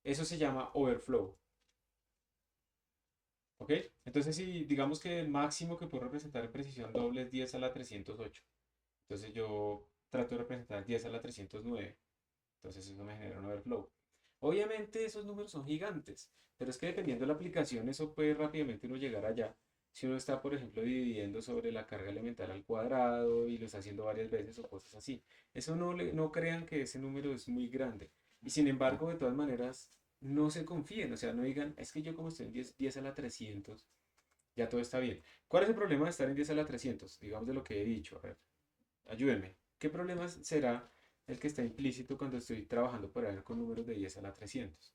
A: Eso se llama overflow. ¿Ok? Entonces, si digamos que el máximo que puedo representar en precisión doble es 10 a la 308, entonces yo trato de representar 10 a la 309. Entonces eso me genera un overflow. Obviamente esos números son gigantes, pero es que dependiendo de la aplicación, eso puede rápidamente uno llegar allá. Si uno está, por ejemplo, dividiendo sobre la carga elemental al cuadrado y lo está haciendo varias veces o cosas así. Eso no crean que ese número es muy grande. Y sin embargo, de todas maneras, no se confíen. O sea, no digan, es que yo como estoy en 10 a la 300 ya todo está bien. ¿Cuál es el problema de estar en 10 a la 300? Digamos de lo que he dicho. A ver, ayúdenme. ¿Qué problema será el que está implícito cuando estoy trabajando por ahí con números de 10 a la 300?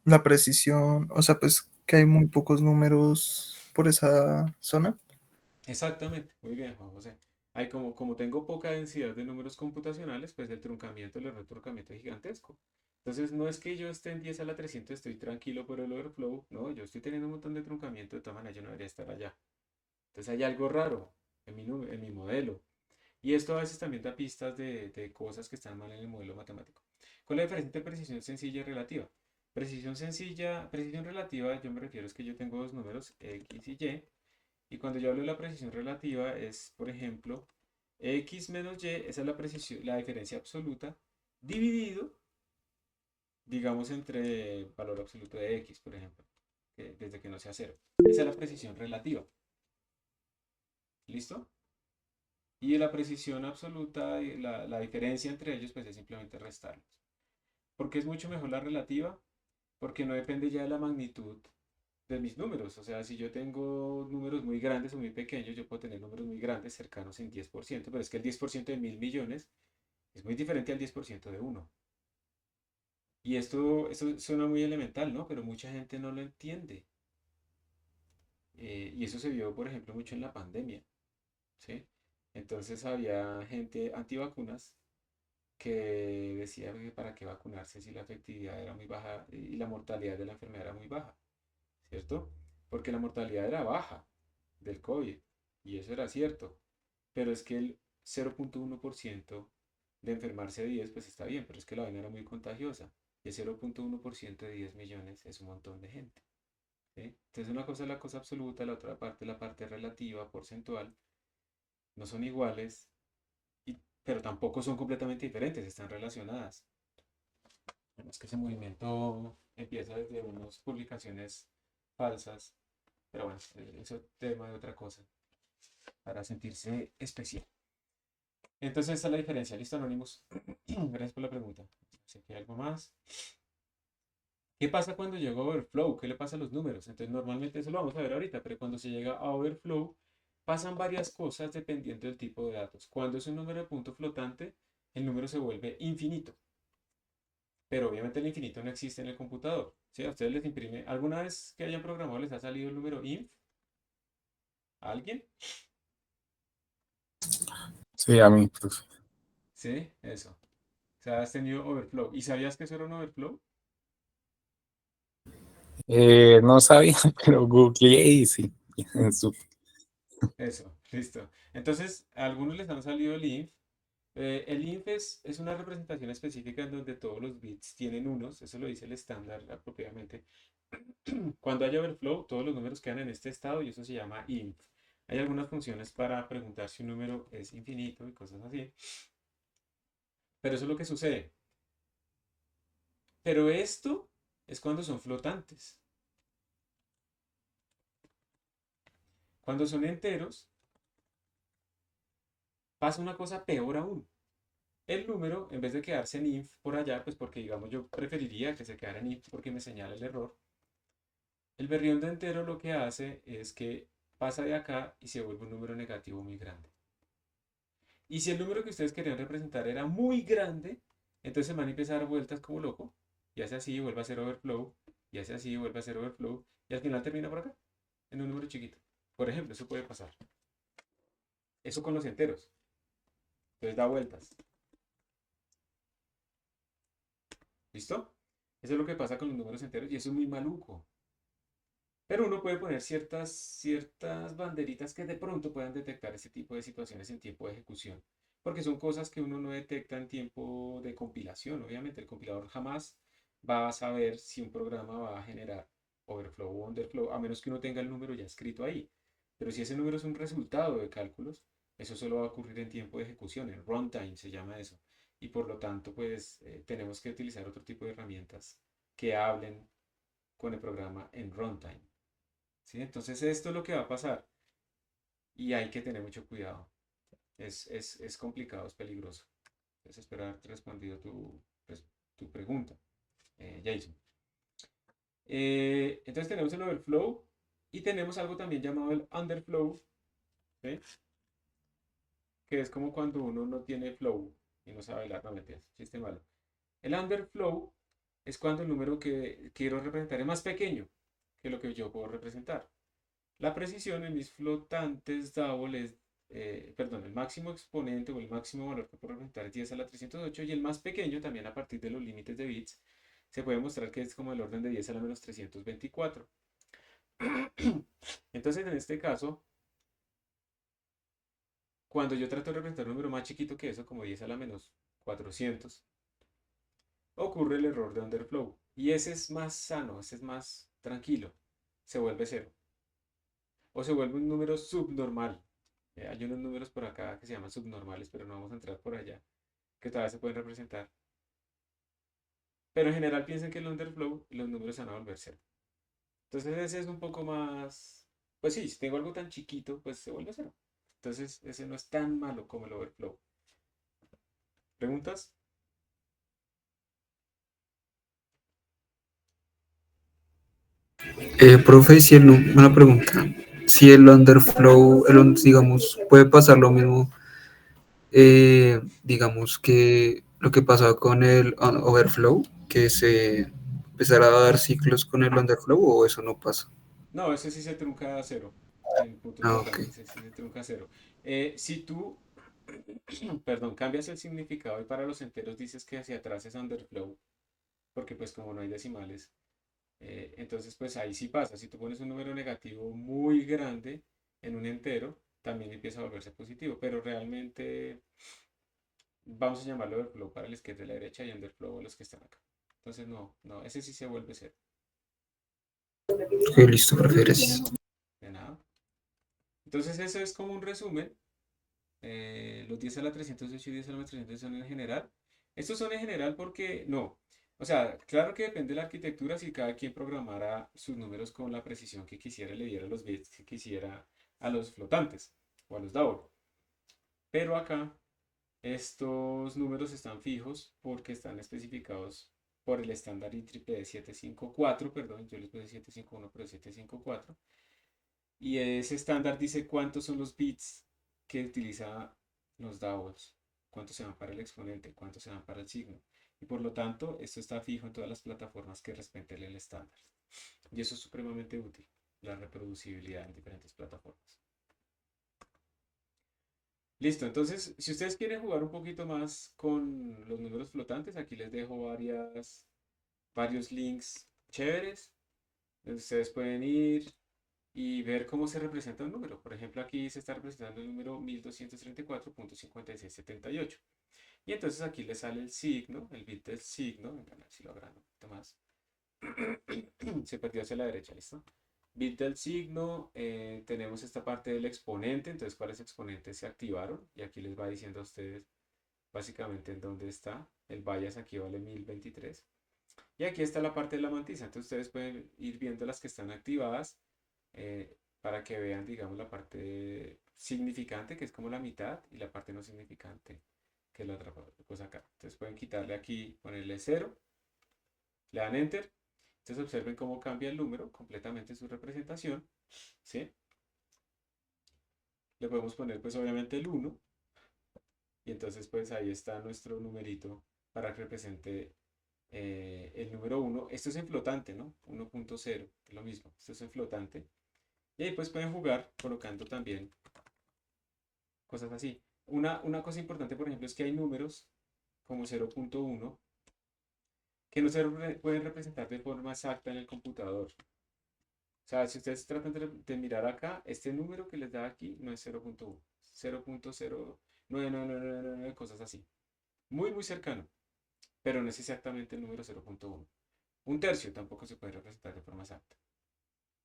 F: La precisión, o sea, pues que hay muy pocos números por esa zona.
A: Exactamente, muy bien, Juan José. Hay como tengo poca densidad de números computacionales, pues el truncamiento, el error de truncamiento es gigantesco. Entonces, no es que yo esté en 10 a la 300, estoy tranquilo por el overflow, no, yo estoy teniendo un montón de truncamiento, de todas maneras yo no debería estar allá. Entonces, hay algo raro en mi modelo. Y esto a veces también da pistas de cosas que están mal en el modelo matemático. ¿Cuál es la diferencia entre precisión sencilla y relativa? Precisión sencilla, precisión relativa, yo me refiero es que yo tengo dos números, x y y, y cuando yo hablo de la precisión relativa es, por ejemplo, x menos y, esa es la precisión, la diferencia absoluta, dividido, digamos, entre valor absoluto de x, por ejemplo, desde que no sea cero. Esa es la precisión relativa. ¿Listo? Y la precisión absoluta, y la diferencia entre ellos, pues es simplemente restarlos. ¿Por qué es mucho mejor la relativa? Porque no depende ya de la magnitud de mis números. O sea, si yo tengo números muy grandes o muy pequeños, yo puedo tener números muy grandes cercanos en 10%, pero es que el 10% de 1000 millones es muy diferente al 10% de uno. Y esto suena muy elemental, ¿no? Pero mucha gente no lo entiende. Y eso se vio, por ejemplo, mucho en la pandemia, ¿sí? Entonces había gente antivacunas que decía que para qué vacunarse si la efectividad era muy baja y la mortalidad de la enfermedad era muy baja, ¿cierto? Porque la mortalidad era baja del COVID y eso era cierto, pero es que el 0,1% de enfermarse de 10 pues está bien, pero es que la vaina era muy contagiosa y el 0,1% de 10 millones es un montón de gente, ¿sí? Entonces una cosa es la cosa absoluta, la parte relativa, porcentual, no son iguales, pero tampoco son completamente diferentes, están relacionadas. Es que ese movimiento empieza desde unas publicaciones falsas, pero bueno, eso es tema de otra cosa, para sentirse especial. Entonces, esa es la diferencia. ¿Listo, Anonymous? Gracias por la pregunta. Sé que hay algo más. ¿Qué pasa cuando llega a overflow? ¿Qué le pasa a los números? Entonces, normalmente eso lo vamos a ver ahorita, pero cuando se llega a overflow, pasan varias cosas dependiendo del tipo de datos. Cuando es un número de punto flotante, el número se vuelve infinito. Pero obviamente el infinito no existe en el computador. ¿Sí? A ustedes les imprime. ¿Alguna vez que hayan programado les ha salido el número inf? ¿A alguien?
D: Sí, a mí, profe.
A: Sí, eso. O sea, has tenido overflow. ¿Y sabías que eso era un overflow?
D: No sabía, pero googleé y sí. Su-
A: Eso, listo. Entonces, a algunos les han salido el inf. El inf es una representación específica en donde todos los bits tienen unos. Eso lo dice el estándar apropiadamente. Cuando hay overflow, todos los números quedan en este estado y eso se llama inf. Hay algunas funciones para preguntar si un número es infinito y cosas así. Pero eso es lo que sucede. Pero esto es cuando son flotantes. Cuando son enteros, pasa una cosa peor aún. El número, en vez de quedarse en inf por allá, pues porque digamos yo preferiría que se quedara en inf porque me señala el error. El berrión de entero lo que hace es que pasa de acá y se vuelve un número negativo muy grande. Y si el número que ustedes querían representar era muy grande, entonces el man empieza a dar vueltas como loco, y hace así, vuelve a hacer overflow, y hace así, vuelve a hacer overflow, y al final termina por acá, en un número chiquito. Por ejemplo, eso puede pasar. Eso con los enteros. Entonces da vueltas. ¿Listo? Eso es lo que pasa con los números enteros y eso es muy maluco. Pero uno puede poner ciertas banderitas que de pronto puedan detectar ese tipo de situaciones en tiempo de ejecución. Porque son cosas que uno no detecta en tiempo de compilación. Obviamente el compilador jamás va a saber si un programa va a generar overflow o underflow, a menos que uno tenga el número ya escrito ahí. Pero si ese número es un resultado de cálculos, eso solo va a ocurrir en tiempo de ejecución, en runtime se llama eso. Y por lo tanto, pues tenemos que utilizar otro tipo de herramientas que hablen con el programa en runtime. ¿Sí? Entonces esto es lo que va a pasar y hay que tener mucho cuidado. Es complicado, es peligroso. Entonces espero haberte respondido tu pregunta, Jason. Entonces tenemos el overflow y tenemos algo también llamado el underflow, ¿sí? Que es como cuando uno no tiene flow y no sabe bailar, no mentiras, chiste malo. El underflow es cuando el número que quiero representar es más pequeño que lo que yo puedo representar. La precisión en mis flotantes double es, perdón, el máximo exponente o el máximo valor que puedo representar es 10 a la 308 y el más pequeño también a partir de los límites de bits se puede mostrar que es como el orden de 10 a la menos 324. Entonces en este caso, cuando yo trato de representar un número más chiquito que eso, como 10 a la menos 400, ocurre el error de underflow. Y ese es más sano, ese es más tranquilo. Se vuelve cero. O se vuelve un número subnormal. Hay unos números por acá que se llaman subnormales, pero no vamos a entrar por allá, que todavía se pueden representar. Pero en general piensen que el underflow los números se van a volver cero. Entonces ese es un poco más, pues sí, si tengo algo tan chiquito, pues se vuelve cero. Entonces ese no es tan malo como el overflow. ¿Preguntas?
G: Profe, si una pregunta. Si el underflow, digamos, puede pasar lo mismo, digamos que lo que pasaba con el overflow, que se empezara a dar ciclos con el underflow, o eso no pasa.
A: No, ese sí se trunca a cero. Sin puntos
G: Ah,
A: de
G: ok.
A: verdad, ese sí se trunca a cero. Si tú, perdón, cambias el significado y para los enteros dices que hacia atrás es underflow, porque pues como no hay decimales, entonces pues ahí sí pasa. Si tú pones un número negativo muy grande en un entero, también empieza a volverse positivo, pero realmente vamos a llamarlo overflow para los que es de la derecha y underflow a los que están acá. Entonces no, ese sí se vuelve cero.
G: Ok, listo, profe, gracias.
A: De nada. Entonces eso es como un resumen. Los 10 a la 308 y 10 a la 300 son en general. Estos son en general porque no. O sea, claro que depende de la arquitectura si cada quien programara sus números con la precisión que quisiera, le diera los bits que quisiera a los flotantes o a los double. Pero acá estos números están fijos porque están especificados por el estándar IEEE 754, perdón, yo les puse 751, pero 754. Y ese estándar dice cuántos son los bits que utiliza los doubles, cuántos se van para el exponente, cuántos se van para el signo. Y por lo tanto, esto está fijo en todas las plataformas que respeten el estándar. Y eso es supremamente útil, la reproducibilidad en diferentes plataformas. Listo, entonces, si ustedes quieren jugar un poquito más con los números flotantes, aquí les dejo varios links chéveres. Ustedes pueden ir y ver cómo se representa un número. Por ejemplo, aquí se está representando el número 1234.5678. Y entonces aquí le sale el signo, el bit del signo. Venga, a ver si lo agrando un poquito más. Se perdió hacia la derecha, ¿listo? Bit del signo, tenemos esta parte del exponente, entonces cuáles exponentes se activaron. Y aquí les va diciendo a ustedes básicamente en dónde está. El bias aquí vale 1023. Y aquí está la parte de la mantisa, entonces ustedes pueden ir viendo las que están activadas para que vean, digamos, la parte significante, que es como la mitad, y la parte no significante, que es la otra cosa acá. Entonces pueden quitarle aquí, ponerle 0, le dan Enter. Entonces observen cómo cambia el número completamente su representación, ¿sí? le podemos poner pues obviamente el 1 y entonces pues ahí está nuestro numerito para que represente el número 1. Esto es en flotante, ¿no? 1.0, es lo mismo, esto es en flotante. Y ahí pues pueden jugar colocando también cosas así. Una cosa importante, por ejemplo, es que hay números como 0.1 que no se pueden representar de forma exacta en el computador. O sea, si ustedes tratan de mirar acá, este número que les da aquí no es 0.1, 0.09999, cosas así. Muy, muy cercano, pero no es exactamente el número 0.1. Un tercio tampoco se puede representar de forma exacta.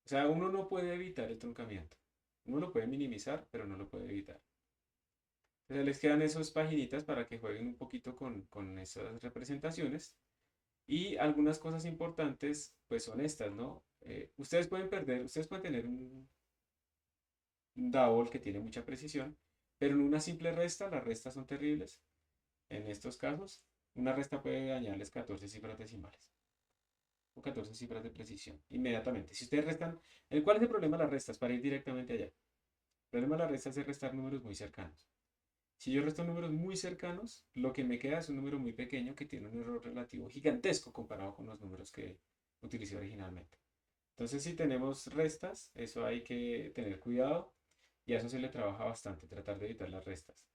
A: O sea, uno no puede evitar el truncamiento. Uno lo puede minimizar, pero no lo puede evitar. O sea, les quedan esas paginitas para que jueguen un poquito con esas representaciones. Y algunas cosas importantes, pues son estas, ¿no? Ustedes pueden perder, ustedes pueden tener un double que tiene mucha precisión, pero en una simple resta, las restas son terribles. En estos casos, una resta puede dañarles 14 cifras decimales o 14 cifras de precisión inmediatamente. Si ustedes restan, ¿cuál es el problema de las restas? Para ir directamente allá. El problema de las restas es restar números muy cercanos. Si yo resto números muy cercanos, lo que me queda es un número muy pequeño que tiene un error relativo gigantesco comparado con los números que utilicé originalmente. Entonces, si tenemos restas, eso hay que tener cuidado y a eso se le trabaja bastante, tratar de evitar las restas.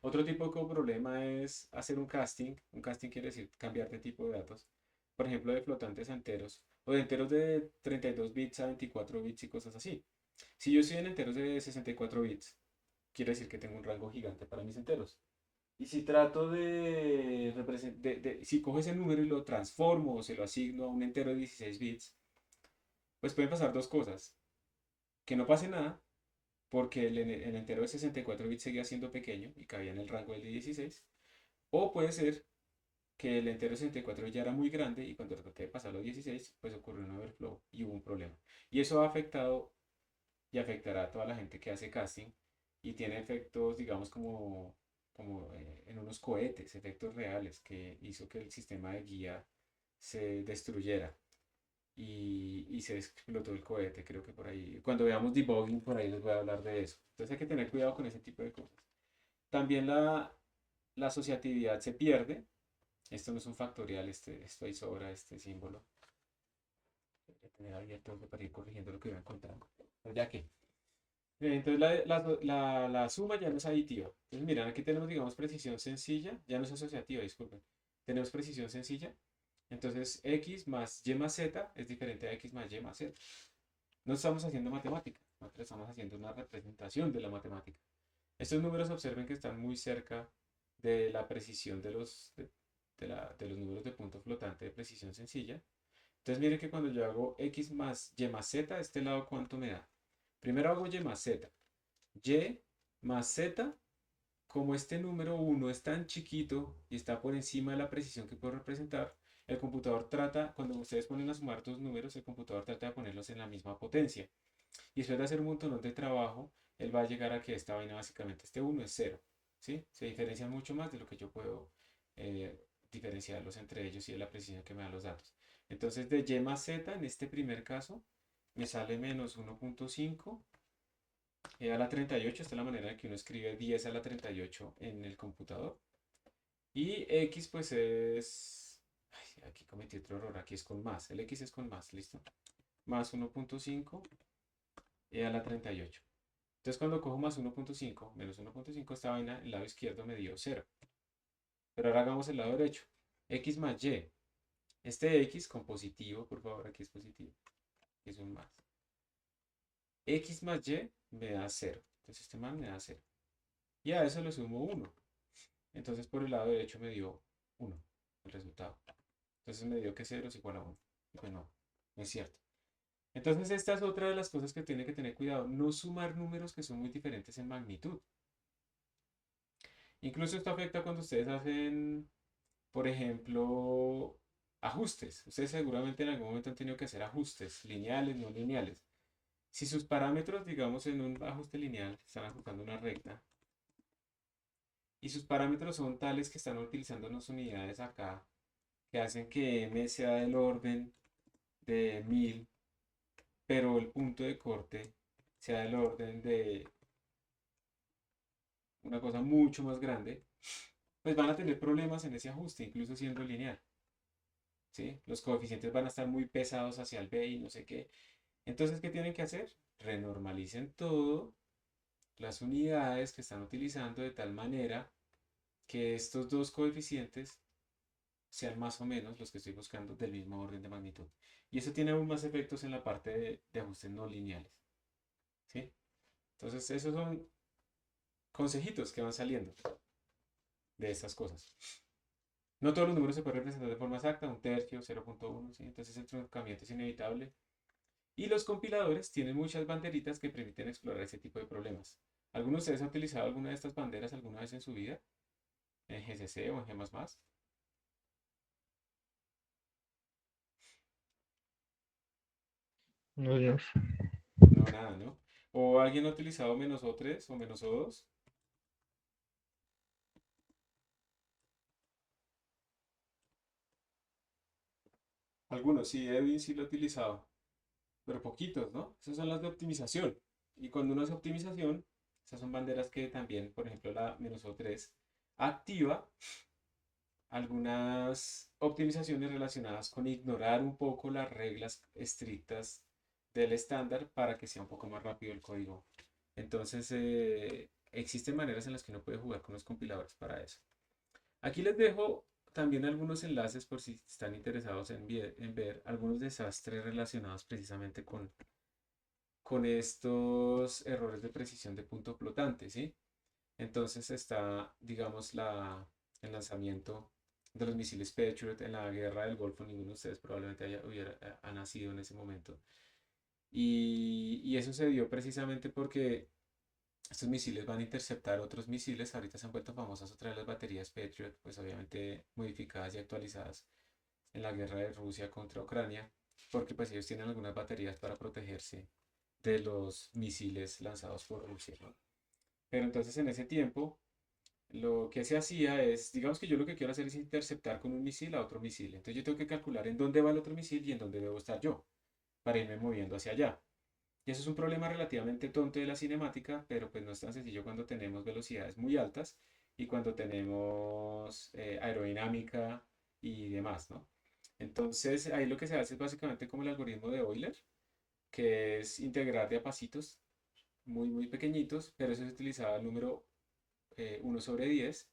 A: Otro tipo de problema es hacer un casting. Un casting quiere decir cambiar de tipo de datos. Por ejemplo, de flotantes a enteros o de enteros de 32 bits a 24 bits y cosas así. Si yo estoy en enteros de 64 bits, quiere decir que tengo un rango gigante para mis enteros. Y si trato si cojo ese número y lo transformo o se lo asigno a un entero de 16 bits, pues pueden pasar dos cosas. Que no pase nada, porque el entero de 64 bits seguía siendo pequeño y cabía en el rango del de 16. O puede ser que el entero de 64 ya era muy grande y cuando traté de pasarlo a 16, pues ocurrió un overflow y hubo un problema. Y eso ha afectado y afectará a toda la gente que hace casting y tiene efectos, digamos, como en unos cohetes, efectos reales que hizo que el sistema de guía se destruyera y se explotó el cohete, creo que por ahí. Cuando veamos debugging, por ahí les voy a hablar de eso. Entonces hay que tener cuidado con ese tipo de cosas. También la asociatividad se pierde. Esto no es un factorial, esto ahí sobra este símbolo. Voy a tener abierto para ir corrigiendo lo que voy encontrando. Pero ya que. Entonces la suma ya no es aditiva. Entonces miren, aquí tenemos, digamos, precisión sencilla, ya no es asociativa, disculpen. Tenemos precisión sencilla. Entonces x más y más z es diferente a x más y más z. No estamos haciendo matemática, nosotros estamos haciendo una representación de la matemática. Estos números observen que están muy cerca de la precisión de los números de punto flotante de precisión sencilla. Entonces miren que cuando yo hago x más y más z, este lado, ¿cuánto me da? Primero hago y más z. Y más z, como este número 1 es tan chiquito y está por encima de la precisión que puedo representar, el computador trata, cuando ustedes ponen a sumar dos números, el computador trata de ponerlos en la misma potencia. Y después de hacer un montón de trabajo, él va a llegar a que esta vaina básicamente, este 1 es 0. ¿Sí? Se diferencian mucho más de lo que yo puedo diferenciarlos entre ellos y de la precisión que me dan los datos. Entonces de y más z, en este primer caso, me sale menos 1.5 a la 38. Esta es la manera en que uno escribe 10 a la 38 en el computador. Y x pues es... Ay, aquí cometí otro error, aquí es con más. El x es con más, ¿listo? Más 1.5 a la 38. Entonces cuando cojo más 1.5 menos 1.5, esta vaina, el lado izquierdo me dio 0. Pero ahora hagamos el lado derecho. X más y. Este x con positivo, por favor, aquí es positivo. Aquí es un más. X más y me da 0. Entonces este más me da 0. Y a eso le sumo 1. Entonces por el lado derecho me dio 1 el resultado. Entonces me dio que 0 es igual a 1. Y pues no es cierto. Entonces esta es otra de las cosas que tiene que tener cuidado. No sumar números que son muy diferentes en magnitud. Incluso esto afecta cuando ustedes hacen, por ejemplo, ajustes. Ustedes seguramente en algún momento han tenido que hacer ajustes lineales, no lineales. Si sus parámetros, digamos, en un ajuste lineal, están ajustando una recta, y sus parámetros son tales que están utilizando unas unidades acá, que hacen que m sea del orden de 1000, pero el punto de corte sea del orden de una cosa mucho más grande, pues van a tener problemas en ese ajuste, incluso siendo lineal. ¿Sí? Los coeficientes van a estar muy pesados hacia el B y no sé qué. Entonces, ¿qué tienen que hacer? Renormalicen todo, las unidades que están utilizando de tal manera que estos dos coeficientes sean más o menos los que estoy buscando del mismo orden de magnitud. Y eso tiene aún más efectos en la parte de ajustes no lineales. ¿Sí? Entonces, esos son consejitos que van saliendo de estas cosas. No todos los números se pueden representar de forma exacta, un tercio, 0.1, ¿sí? Entonces el truncamiento es inevitable. Y los compiladores tienen muchas banderitas que permiten explorar ese tipo de problemas. ¿Alguno de ustedes ha utilizado alguna de estas banderas alguna vez en su vida? ¿En GCC o en G++?
B: No, señor.
A: No, nada, ¿no? ¿O alguien ha utilizado -O3 o -O2? Algunos, sí, Edwin sí lo ha utilizado, pero poquitos, ¿no? Esas son las de optimización. Y cuando uno hace optimización, esas son banderas que también, por ejemplo, la -O3 activa algunas optimizaciones relacionadas con ignorar un poco las reglas estrictas del estándar para que sea un poco más rápido el código. Entonces, existen maneras en las que uno puede jugar con los compiladores para eso. Aquí les dejo también algunos enlaces por si están interesados en ver algunos desastres relacionados precisamente con estos errores de precisión de punto flotante, ¿sí? Entonces está, digamos, el lanzamiento de los misiles Patriot en la guerra del Golfo. Ninguno de ustedes probablemente ha nacido en ese momento. Y eso se dio precisamente porque estos misiles van a interceptar otros misiles. Ahorita se han vuelto famosas otra vez las baterías Patriot, pues obviamente modificadas y actualizadas en la guerra de Rusia contra Ucrania, porque pues ellos tienen algunas baterías para protegerse de los misiles lanzados por Rusia, ¿no? Pero entonces en ese tiempo lo que se hacía es, digamos que yo lo que quiero hacer es interceptar con un misil a otro misil. Entonces yo tengo que calcular en dónde va el otro misil y en dónde debo estar yo para irme moviendo hacia allá. Y eso es un problema relativamente tonto de la cinemática, pero pues no es tan sencillo cuando tenemos velocidades muy altas y cuando tenemos aerodinámica y demás, ¿no? Entonces ahí lo que se hace es básicamente como el algoritmo de Euler, que es integrar de a pasitos muy, muy pequeñitos, pero eso se utilizaba el número 1/10.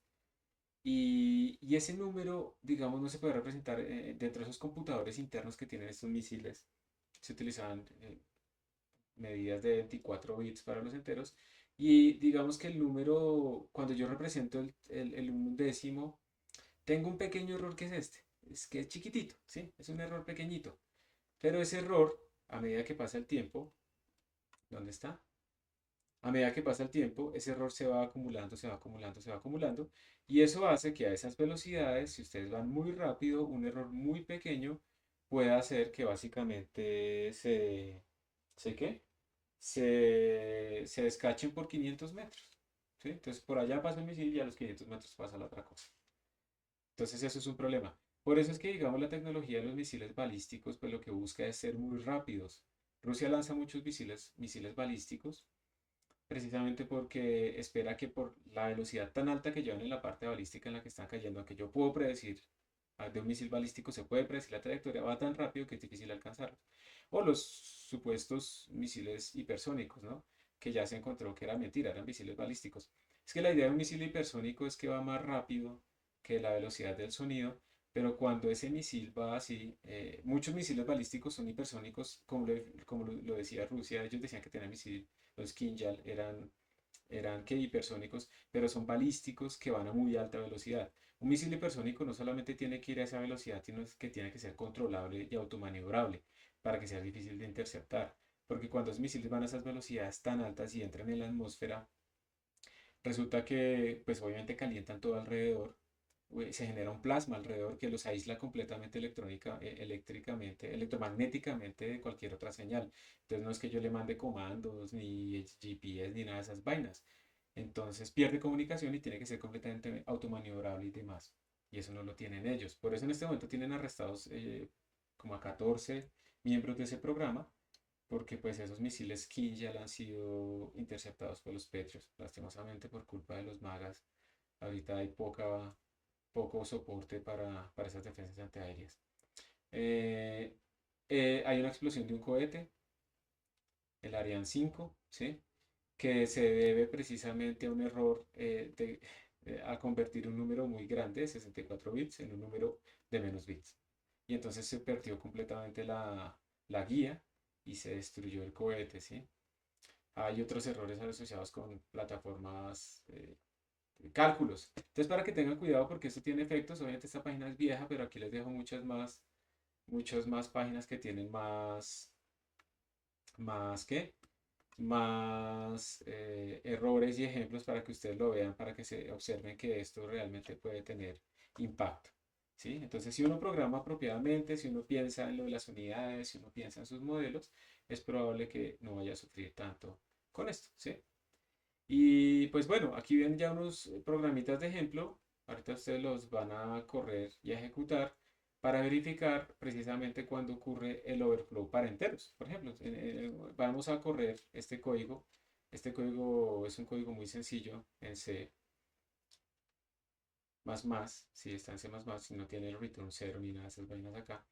A: Y ese número, digamos, no se puede representar dentro de esos computadores internos que tienen estos misiles. Se utilizaban medidas de 24 bits para los enteros. Y digamos que el número, cuando yo represento el undécimo, tengo un pequeño error que es este. Es que es chiquitito, ¿sí? Es un error pequeñito. Pero ese error, a medida que pasa el tiempo, ¿dónde está? A medida que pasa el tiempo, ese error se va acumulando, se va acumulando, se va acumulando. Y eso hace que a esas velocidades, si ustedes van muy rápido, un error muy pequeño pueda hacer que básicamente ¿qué? Se descachen por 500 metros. ¿Sí? Entonces por allá pasa el misil y a los 500 metros pasa la otra cosa. Entonces eso es un problema. Por eso es que, digamos, la tecnología de los misiles balísticos, pues lo que busca es ser muy rápidos. Rusia lanza muchos misiles balísticos precisamente porque espera que por la velocidad tan alta que llevan en la parte balística en la que están cayendo, aunque yo puedo predecir de un misil balístico, se puede predecir la trayectoria, va tan rápido que es difícil alcanzarlo. O los supuestos misiles hipersónicos, ¿no? Que ya se encontró que era mentira, eran misiles balísticos. Es que la idea de un misil hipersónico es que va más rápido que la velocidad del sonido, pero cuando ese misil va así, muchos misiles balísticos son hipersónicos, como lo decía Rusia, ellos decían que tenían misiles, los Kinjal eran que hipersónicos, pero son balísticos que van a muy alta velocidad. Un misil hipersónico no solamente tiene que ir a esa velocidad, sino que tiene que ser controlable y automaniobrable para que sea difícil de interceptar. Porque cuando los misiles van a esas velocidades tan altas y entran en la atmósfera, resulta que pues obviamente calientan todo alrededor, se genera un plasma alrededor que los aísla completamente eléctricamente, electromagnéticamente de cualquier otra señal. Entonces no es que yo le mande comandos, ni GPS, ni nada de esas vainas. Entonces pierde comunicación y tiene que ser completamente automaniobrable y demás. Y eso no lo tienen ellos. Por eso en este momento tienen arrestados como a 14 miembros de ese programa porque pues esos misiles Kinjal han sido interceptados por los Patriots, lastimosamente por culpa de los magas. Ahorita hay poco soporte para esas defensas antiaéreas. Eh, Hay una explosión de un cohete, el Ariane 5, ¿sí? Que se debe precisamente a un error a convertir un número muy grande, 64 bits, en un número de menos bits. Y entonces se perdió completamente la guía y se destruyó el cohete, ¿sí? Hay otros errores asociados con plataformas, cálculos. Entonces, para que tengan cuidado porque esto tiene efectos, obviamente esta página es vieja, pero aquí les dejo muchas más páginas que tienen ¿qué? Más errores y ejemplos para que ustedes lo vean, para que se observen que esto realmente puede tener impacto. ¿Sí? Entonces, si uno programa apropiadamente, si uno piensa en lo de las unidades, si uno piensa en sus modelos, es probable que no vaya a sufrir tanto con esto. ¿Sí? Y pues bueno, aquí ven ya unos programitas de ejemplo. Ahorita ustedes los van a correr y a ejecutar para verificar precisamente cuando ocurre el overflow para enteros. Por ejemplo, vamos a correr este código. Este código es un código muy sencillo en C++, si está en C++, si no tiene el return 0 ni nada de esas vainas acá.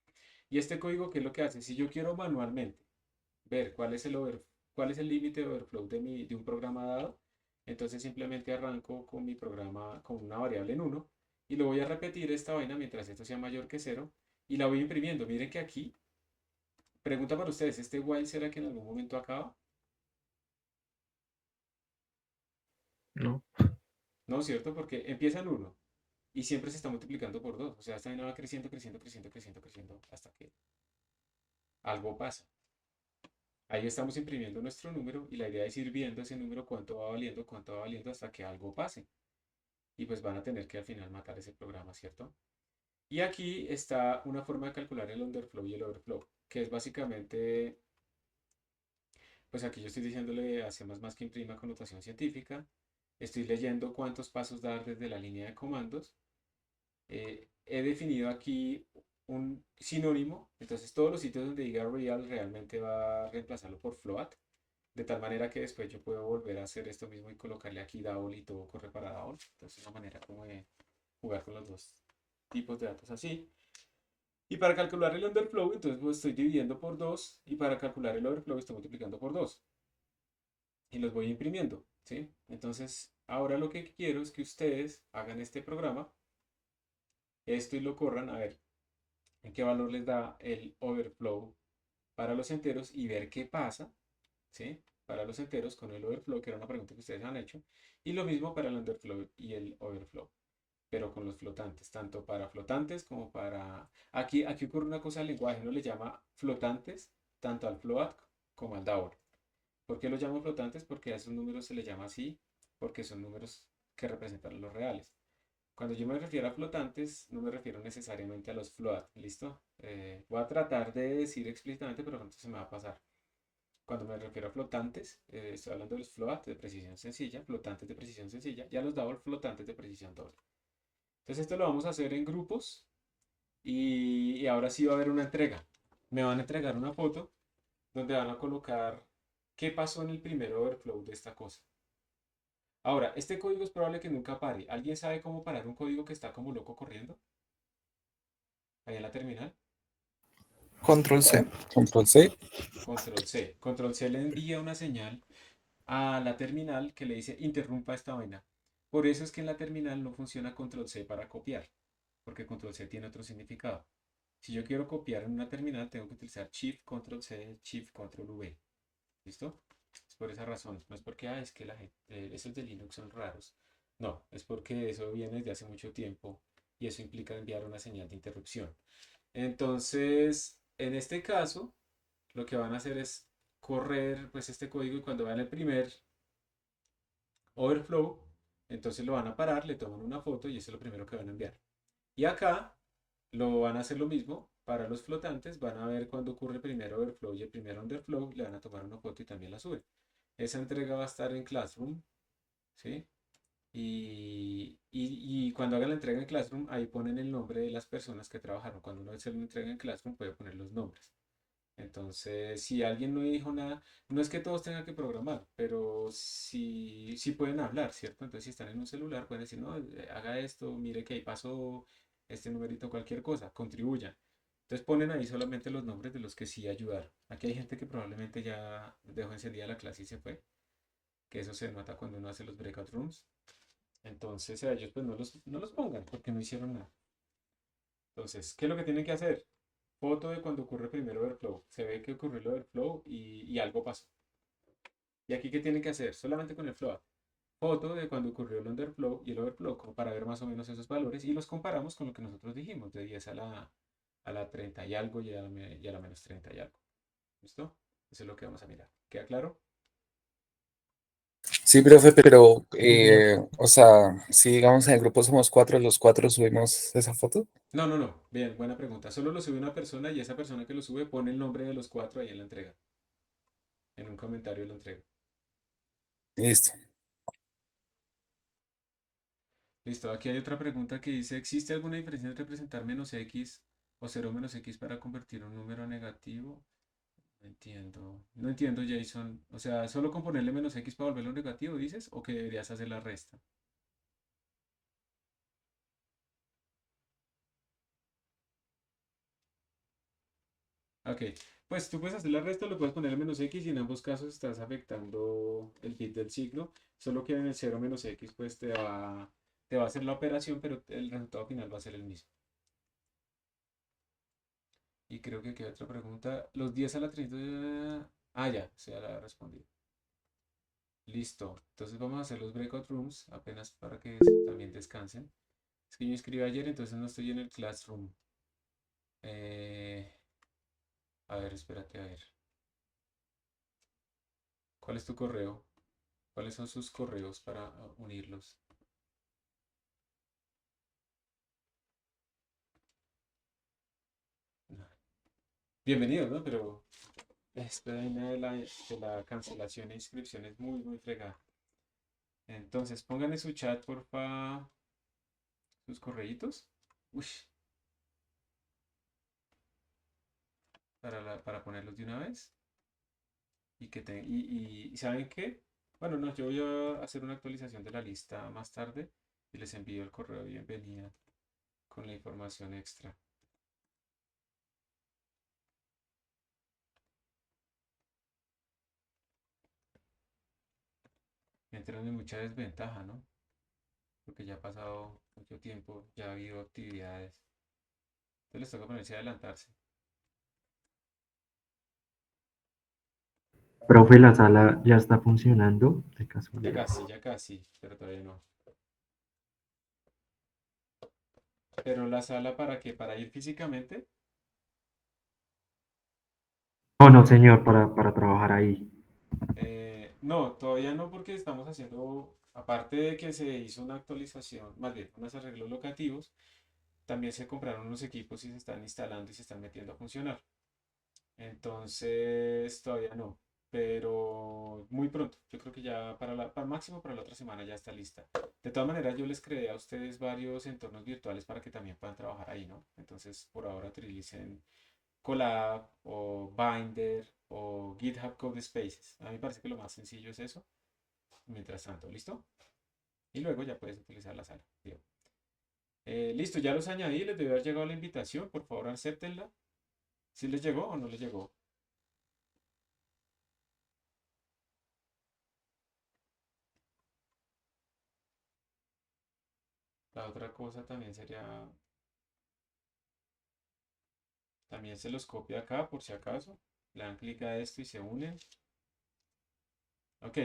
A: Y este código, ¿qué es lo que hace? Si yo quiero manualmente ver cuál es el límite de overflow de un programa dado, entonces simplemente arranco con mi programa con una variable en 1 y lo voy a repetir esta vaina mientras esto sea mayor que 0 y la voy imprimiendo. Miren que aquí, pregunta para ustedes, ¿este while será que en algún momento acaba?
B: No.
A: No, ¿cierto? Porque empieza en 1 y siempre se está multiplicando por 2. O sea, esta vaina va creciendo, creciendo, creciendo, creciendo, creciendo hasta que algo pasa. Ahí estamos imprimiendo nuestro número y la idea es ir viendo ese número cuánto va valiendo hasta que algo pase. Y pues van a tener que al final matar ese programa, ¿cierto? Y aquí está una forma de calcular el underflow y el overflow, que es básicamente, pues aquí yo estoy diciéndole a C++ que imprima connotación científica, estoy leyendo cuántos pasos dar desde la línea de comandos, he definido aquí un sinónimo, entonces todos los sitios donde diga real realmente va a reemplazarlo por float, de tal manera que después yo puedo volver a hacer esto mismo y colocarle aquí double y todo corre para double, entonces es una manera como de jugar con los dos tipos de datos así. Y para calcular el underflow, entonces pues estoy dividiendo por 2 y para calcular el overflow estoy multiplicando por 2 y los voy imprimiendo, ¿sí? Entonces, ahora lo que quiero es que ustedes hagan este programa, esto y lo corran a ver en qué valor les da el overflow para los enteros y ver qué pasa, ¿sí? Para los enteros con el overflow, que era una pregunta que ustedes han hecho, y lo mismo para el underflow y el overflow, pero con los flotantes, tanto para flotantes como para... Aquí ocurre una cosa del lenguaje, uno le llama flotantes tanto al float como al double. ¿Por qué los llamo flotantes? Porque a esos números se les llama así, porque son números que representan los reales. Cuando yo me refiero a flotantes, no me refiero necesariamente a los float, ¿listo? Voy a tratar de decir explícitamente, pero pronto se me va a pasar. Cuando me refiero a flotantes, estoy hablando de los float de precisión sencilla, flotantes de precisión sencilla, ya los double flotantes de precisión doble. Entonces esto lo vamos a hacer en grupos y ahora sí va a haber una entrega. Me van a entregar una foto donde van a colocar qué pasó en el primer overflow de esta cosa. Ahora, este código es probable que nunca pare. ¿Alguien sabe cómo parar un código que está como loco corriendo? Ahí en la terminal.
F: Control C.
D: Control C.
A: Control C. Control C le envía una señal a la terminal que le dice interrumpa esta vaina. Por eso es que en la terminal no funciona Control C para copiar, porque Control C tiene otro significado. Si yo quiero copiar en una terminal, tengo que utilizar Shift Control C, Shift Control V. ¿Listo? Es por esa razón. No es porque es que la gente, esos de Linux son raros. No, es porque eso viene desde hace mucho tiempo y eso implica enviar una señal de interrupción. Entonces, en este caso, lo que van a hacer es correr pues este código y cuando vean el primer overflow, entonces lo van a parar, le toman una foto y eso es lo primero que van a enviar. Y acá lo van a hacer lo mismo para los flotantes, van a ver cuando ocurre el primer overflow y el primer underflow, le van a tomar una foto y también la suben. Esa entrega va a estar en Classroom, ¿sí? Y cuando hagan la entrega en Classroom, ahí ponen el nombre de las personas que trabajaron. Cuando uno hace una entrega en Classroom, puede poner los nombres. Entonces, si alguien no dijo nada, no es que todos tengan que programar, pero sí pueden hablar, ¿cierto? Entonces, si están en un celular, pueden decir, no, haga esto, mire que ahí pasó este numerito, cualquier cosa, contribuyan. Entonces ponen ahí solamente los nombres de los que sí ayudaron. Aquí hay gente que probablemente ya dejó encendida la clase y se fue, que eso se nota cuando uno hace los breakout rooms. Entonces a ellos pues no los pongan porque no hicieron nada. Entonces, ¿qué es lo que tienen que hacer? Foto de cuando ocurre primero Overflow. Se ve que ocurrió el Overflow y algo pasó. ¿Y aquí qué tienen que hacer? Solamente con el float. Foto de cuando ocurrió el Underflow y el Overflow, como para ver más o menos esos valores y los comparamos con lo que nosotros dijimos, de 10 a la 30 y algo y a la menos 30 y algo. ¿Listo? Eso es lo que vamos a mirar. ¿Queda claro?
D: Sí, profe, pero,
E: Sí, señor.
D: o sea, si digamos en el grupo somos cuatro, los cuatro subimos esa foto.
A: No, no, no. Bien, buena pregunta. Solo lo sube una persona y esa persona que lo sube pone el nombre de los cuatro ahí en la entrega. En un comentario de la entrega.
D: Listo.
A: Listo. Aquí hay otra pregunta que dice, ¿existe alguna diferencia en representar menos x o cero menos x para convertir un número a negativo? No entiendo. No entiendo, Jason. O sea, ¿solo con ponerle menos x para volverlo negativo, dices? ¿O que deberías hacer la resta? Ok, pues tú puedes hacer la resta, lo puedes poner en menos x y en ambos casos estás afectando el bit del signo, solo que en el cero menos x pues te va a hacer la operación, pero el resultado final va a ser el mismo. Y creo que queda otra pregunta. Los 10 a la 30. Ah, ya, se ya la respondí. Listo. Entonces vamos a hacer los breakout rooms apenas para que también descansen. Es que yo escribí ayer, entonces no estoy en el classroom. Eh, a ver, espérate, a ver. ¿Cuál es tu correo? ¿Cuáles son sus correos para unirlos? No. Bienvenidos, ¿no? Pero esta vaina de la cancelación e inscripción es muy, muy fregada. Entonces, pongan en su chat, porfa, sus correitos. Uy, para ponerlos de una vez. Y ¿saben qué? Bueno, no, yo voy a hacer una actualización de la lista más tarde y les envío el correo de bienvenida con la información extra. Me entran en mucha desventaja, ¿no? Porque ya ha pasado mucho tiempo, ya ha habido actividades. Entonces les toca ponerse a adelantarse.
E: Profe, la sala ya está funcionando, de casualidad.
A: Ya casi, pero todavía no. Pero la sala, ¿para qué? ¿Para ir físicamente?
E: Oh, no, señor, para trabajar ahí.
A: No, todavía no porque estamos haciendo, aparte de que se hizo una actualización, más bien unos arreglos locativos, también se compraron unos equipos y se están instalando y se están metiendo a funcionar. Entonces, todavía no, pero muy pronto. Yo creo que ya para máximo para la otra semana ya está lista. De todas maneras, yo les creé a ustedes varios entornos virtuales para que también puedan trabajar ahí, ¿no? Entonces, por ahora utilicen Colab o Binder o GitHub Code Spaces. A mí me parece que lo más sencillo es eso. Mientras tanto, ¿listo? Y luego ya puedes utilizar la sala. Bien. Listo, ya los añadí, les debe haber llegado la invitación. Por favor, acéptenla. ¿Si les llegó o no les llegó? La otra cosa también sería, también se los copia acá por si acaso. Le dan clic a esto y se unen. Ok.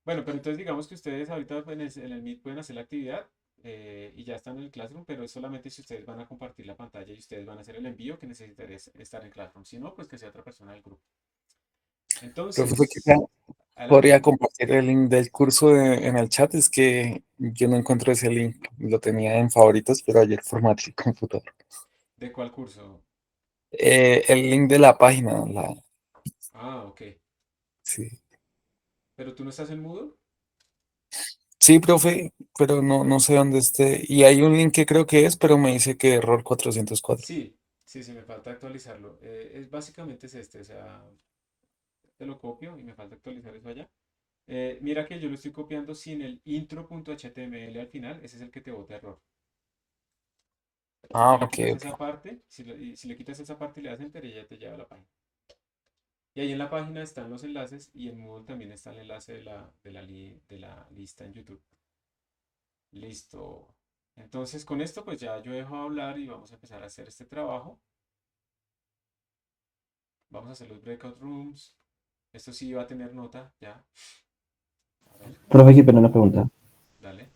A: Bueno, pero entonces digamos que ustedes ahorita en el Meet pueden hacer la actividad y ya están en el Classroom, pero es solamente si ustedes van a compartir la pantalla y ustedes van a hacer el envío que necesitaría estar en Classroom. Si no, pues que sea otra persona del grupo.
D: Profe, quizá
A: Entonces, adelante.
D: podría compartir el link del curso en el chat. Es que yo no encuentro ese link. Lo tenía en favoritos, pero ayer formateé el computador.
A: ¿De cuál curso?
D: El link de la página,
A: Ah, ok.
D: sí.
A: ¿Pero tú no estás en Moodle?
D: Sí, profe, pero no sé dónde esté. Y hay un link que creo que es, pero me dice que error 404.
A: Sí, Sí, sí, me falta actualizarlo. Básicamente es este, o sea, te lo copio y me falta actualizar eso allá. Mira que yo lo estoy copiando sin el intro.html al final, ese es el que te bota error.
D: Ah,
A: Si le
D: ok,
A: quitas
D: ok.
A: esa parte, si le quitas esa parte y le das enter, ya te lleva a la página. Y ahí en la página están los enlaces y en Moodle también está el enlace de la lista en YouTube. Listo. Entonces con esto pues ya yo dejo de hablar y vamos a empezar a hacer este trabajo. Vamos a hacer los breakout rooms. Esto sí va a tener nota, ya. A ver,
H: Profe, qué pena una pregunta.
A: dale.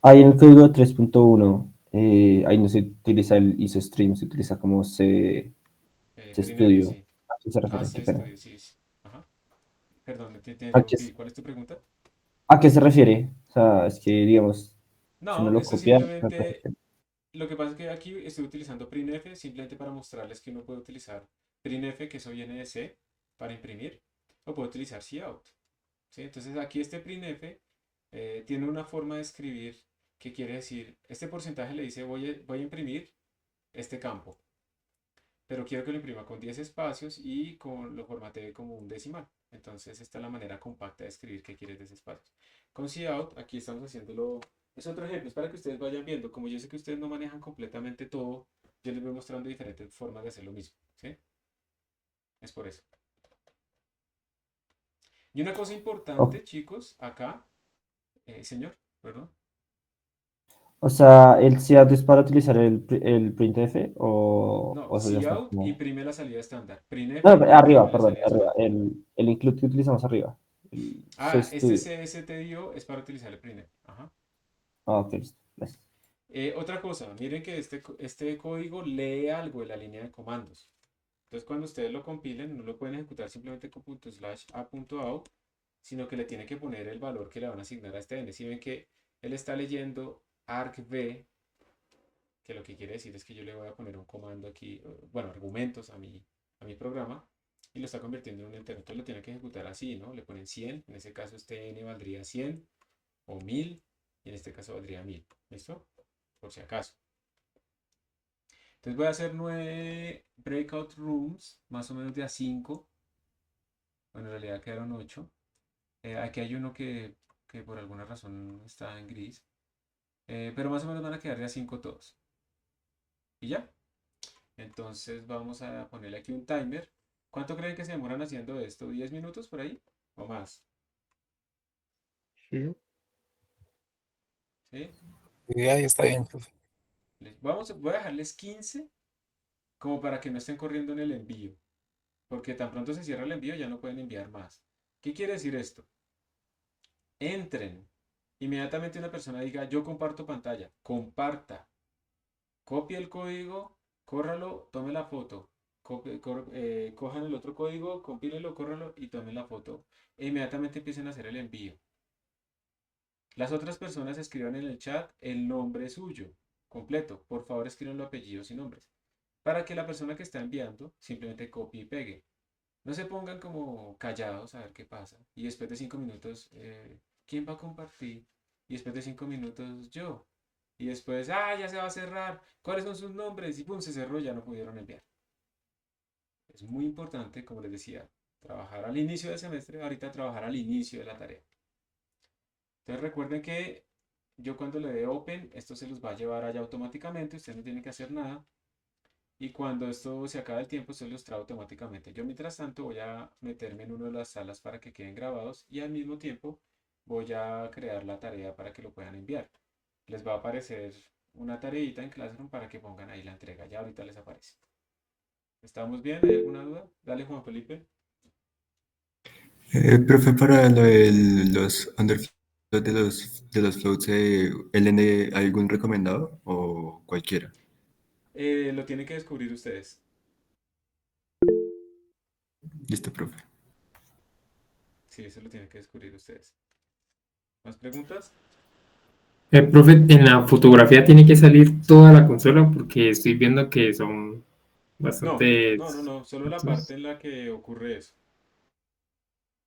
H: Ahí en el código 3.1, ahí no se utiliza el ISOstream, se utiliza como
A: Printf,
H: Studio.
A: sí.
H: ¿A qué se
A: Ah,
H: refiere?
A: sí,
H: Qué pena.
A: estudio, sí, sí. Ajá. Perdón, te
H: ¿A qué,
A: interrumpí. ¿Cuál es tu pregunta?
H: a qué se refiere? O sea, es que, digamos, si uno
A: No,
H: lo
A: esto
H: copia,
A: simplemente, lo que pasa es que aquí estoy utilizando printf simplemente para mostrarles que uno puede utilizar printf, que eso viene de C, para imprimir, o puede utilizar cout. ¿Sí? Entonces aquí este printf tiene una forma de escribir que quiere decir, este porcentaje le dice voy a imprimir este campo, pero quiero que lo imprima con 10 espacios y lo formatee como un decimal. Entonces esta es la manera compacta de escribir que quieres de ese espacio. Con cout, aquí estamos haciéndolo, es otro ejemplo, es para que ustedes vayan viendo, como yo sé que ustedes no manejan completamente todo, yo les voy mostrando diferentes formas de hacer lo mismo, ¿sí? Es por eso. Y una cosa
H: o,
A: importante, chicos, acá, señor, perdón.
H: o sea, el CIAD es para utilizar el printf
A: No,
H: o eso ya está
A: cout
H: como...
A: imprime la salida estándar.
H: No,
A: Printf
H: arriba,
A: imprime la
H: perdón,
A: salida
H: arriba.
A: estándar.
H: El include que utilizamos arriba. El
A: Ah, este
H: studio.
A: CS te dio es para utilizar el printf. Ajá.
H: Ah, ok, listo. Gracias.
A: Otra cosa, miren que este código lee algo de la línea de comandos. Entonces, cuando ustedes lo compilen, no lo pueden ejecutar simplemente con ./a.out, sino que le tiene que poner el valor que le van a asignar a este n. Si ven que él está leyendo argv, que lo que quiere decir es que yo le voy a poner un comando aquí, bueno, argumentos a mi programa, y lo está convirtiendo en un entero. Entonces lo tiene que ejecutar así, ¿no? Le ponen 100, en ese caso este n valdría 100 o 1000, y en este caso valdría 1000. ¿Listo? Por si acaso. Entonces voy a hacer 9 breakout rooms, más o menos de a 5. Bueno, en realidad quedaron 8. Aquí hay uno que por alguna razón está en gris. Pero más o menos van a quedar de a 5 todos. Y ya. Entonces vamos a ponerle aquí un timer. ¿Cuánto creen que se demoran haciendo esto? ¿10 minutos por ahí? ¿O más?
B: Sí.
A: ¿Sí?
D: Y ahí está bien, profe.
A: Voy a dejarles 15 como para que no estén corriendo en el envío. Porque tan pronto se cierra el envío ya no pueden enviar más. ¿Qué quiere decir esto? Entren. Inmediatamente una persona diga, yo comparto pantalla. Comparta. Copie el código, córralo, tome la foto. Cojan el otro código, compílenlo, córralo y tomen la foto. E inmediatamente empiecen a hacer el envío. Las otras personas escriban en el chat el nombre suyo, completo. Por favor, escriban los apellidos y nombres. Para que la persona que está enviando simplemente copie y pegue. No se pongan como callados a ver qué pasa. Y después de 5 minutos, ¿quién va a compartir? Y después de 5 minutos, yo. Y después, ya se va a cerrar. ¿Cuáles son sus nombres? Y pum, se cerró, ya no pudieron enviar. Es muy importante, como les decía, trabajar al inicio del semestre, ahorita trabajar al inicio de la tarea. Entonces recuerden que yo cuando le dé open, esto se los va a llevar allá automáticamente, ustedes no tienen que hacer nada. Y cuando esto se acabe el tiempo, se los trae automáticamente. Yo mientras tanto voy a meterme en una de las salas para que queden grabados y al mismo tiempo voy a crear la tarea para que lo puedan enviar. Les va a aparecer una tareita en Classroom para que pongan ahí la entrega. Ya ahorita les aparece. ¿Estamos bien? ¿Hay alguna duda? Dale, Juan Felipe.
G: Profe, para lo de los underflows de los floats, ¿LN algún recomendado o cualquiera?
A: Lo tienen que descubrir ustedes.
G: Listo, profe.
A: Sí, eso lo tienen que descubrir ustedes. ¿Más preguntas?
C: Profe, en la fotografía tiene que salir toda la consola porque estoy viendo que son
A: No, no, no,
C: bastantes
A: no. Solo la parte
C: datos.
A: en la que ocurre eso.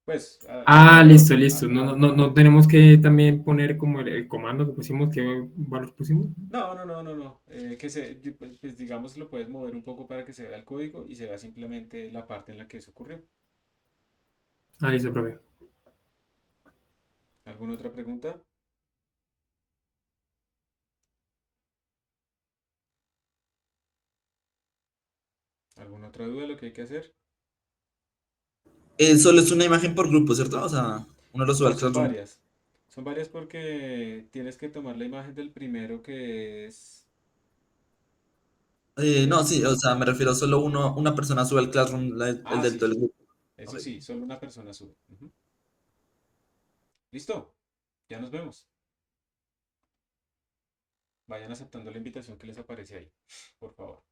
A: Pues
C: Listo,
A: hablando,
C: listo. No tenemos que también poner como el comando que pusimos, qué valor pusimos.
A: no. Pues, digamos, lo puedes mover un poco para que se vea el código y se vea simplemente la parte en la que eso ocurrió.
C: Listo, profe.
A: ¿Alguna otra pregunta? ¿Alguna otra duda de lo que hay que hacer?
I: Solo es una imagen por grupo, ¿cierto? O sea, uno lo sube
A: No,
I: al
A: son
I: Classroom.
A: varias. Son varias porque tienes que tomar la imagen del primero que es...
I: No, sí, o sea, me refiero solo una persona sube al Classroom, el
A: Ah,
I: del
A: sí,
I: todo el
A: sí.
I: grupo.
A: Eso
I: Ok.
A: sí, solo una persona sube. Ujú. Listo, ya nos vemos. Vayan aceptando la invitación que les aparece ahí, por favor.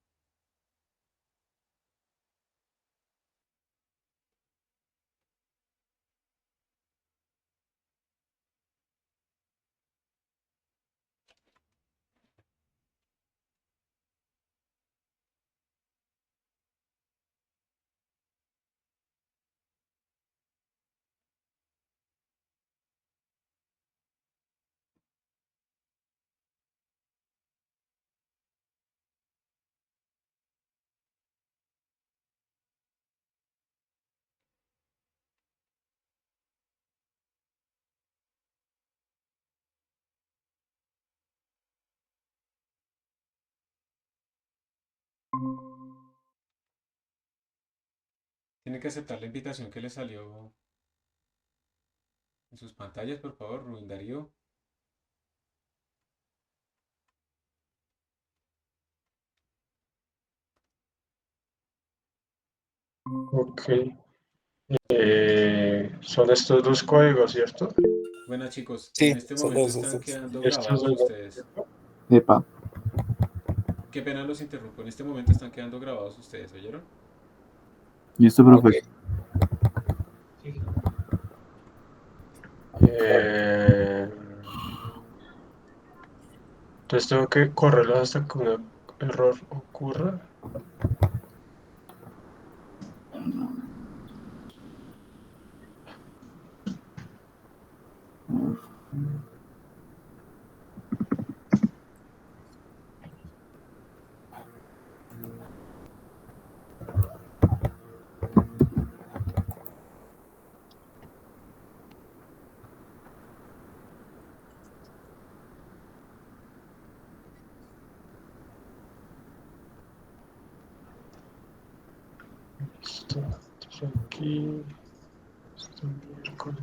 A: Tienen que aceptar la invitación que les salió en sus pantallas, por favor, Rubén Darío.
J: Ok. Son estos dos códigos, ¿cierto?
A: Bueno, chicos, en
D: Sí,
A: este
D: solo
A: momento
D: esos
A: están
D: dos.
A: quedando
J: Estos
A: grabados
J: dos.
A: ustedes.
H: Epa.
A: Qué pena los interrumpo. En este momento están quedando grabados ustedes, ¿oyeron?
H: Listo,
D: Ok.
H: profe.
J: Eh, entonces tengo que correrlos hasta que un error ocurra. Listo. Entonces aquí. Esto miércoles.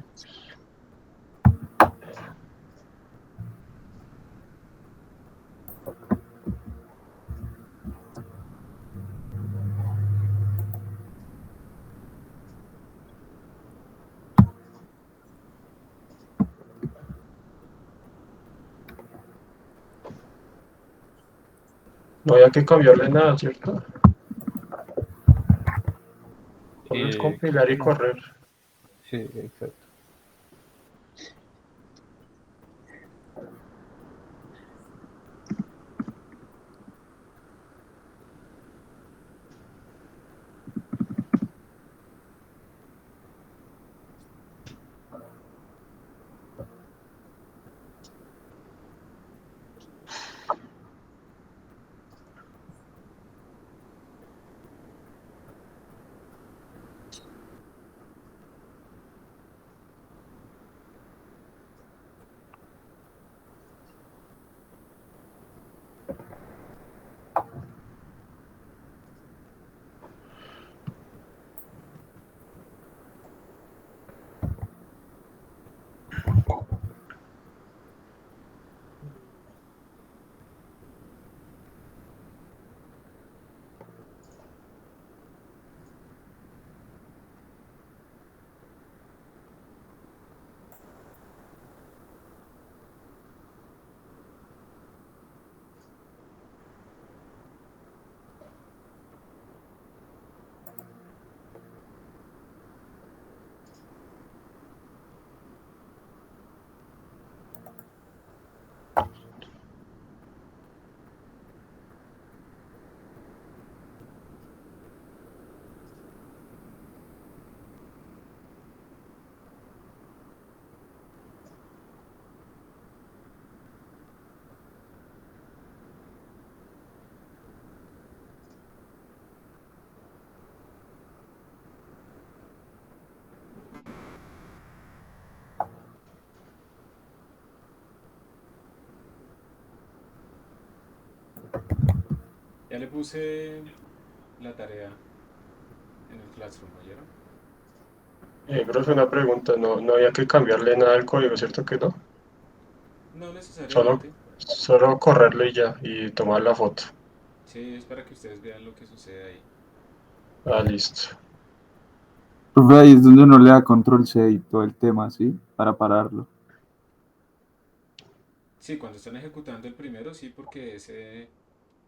J: No había que cambiarle nada, ¿cierto? Solo es compilar y correr.
B: Sí, exacto.
A: Ya le puse la tarea en el Classroom, ¿oyeron?
J: Profe, una pregunta, no había que cambiarle nada al código, ¿cierto que no?
A: No
J: Solo,
A: necesariamente.
J: solo correrlo y ya, y tomar la foto.
A: Sí, es para que ustedes vean lo que sucede ahí.
J: Ah, listo.
K: Profe, ahí es donde uno le da control C y todo el tema, ¿sí? Para pararlo.
A: Sí, cuando están ejecutando el primero, sí, porque ese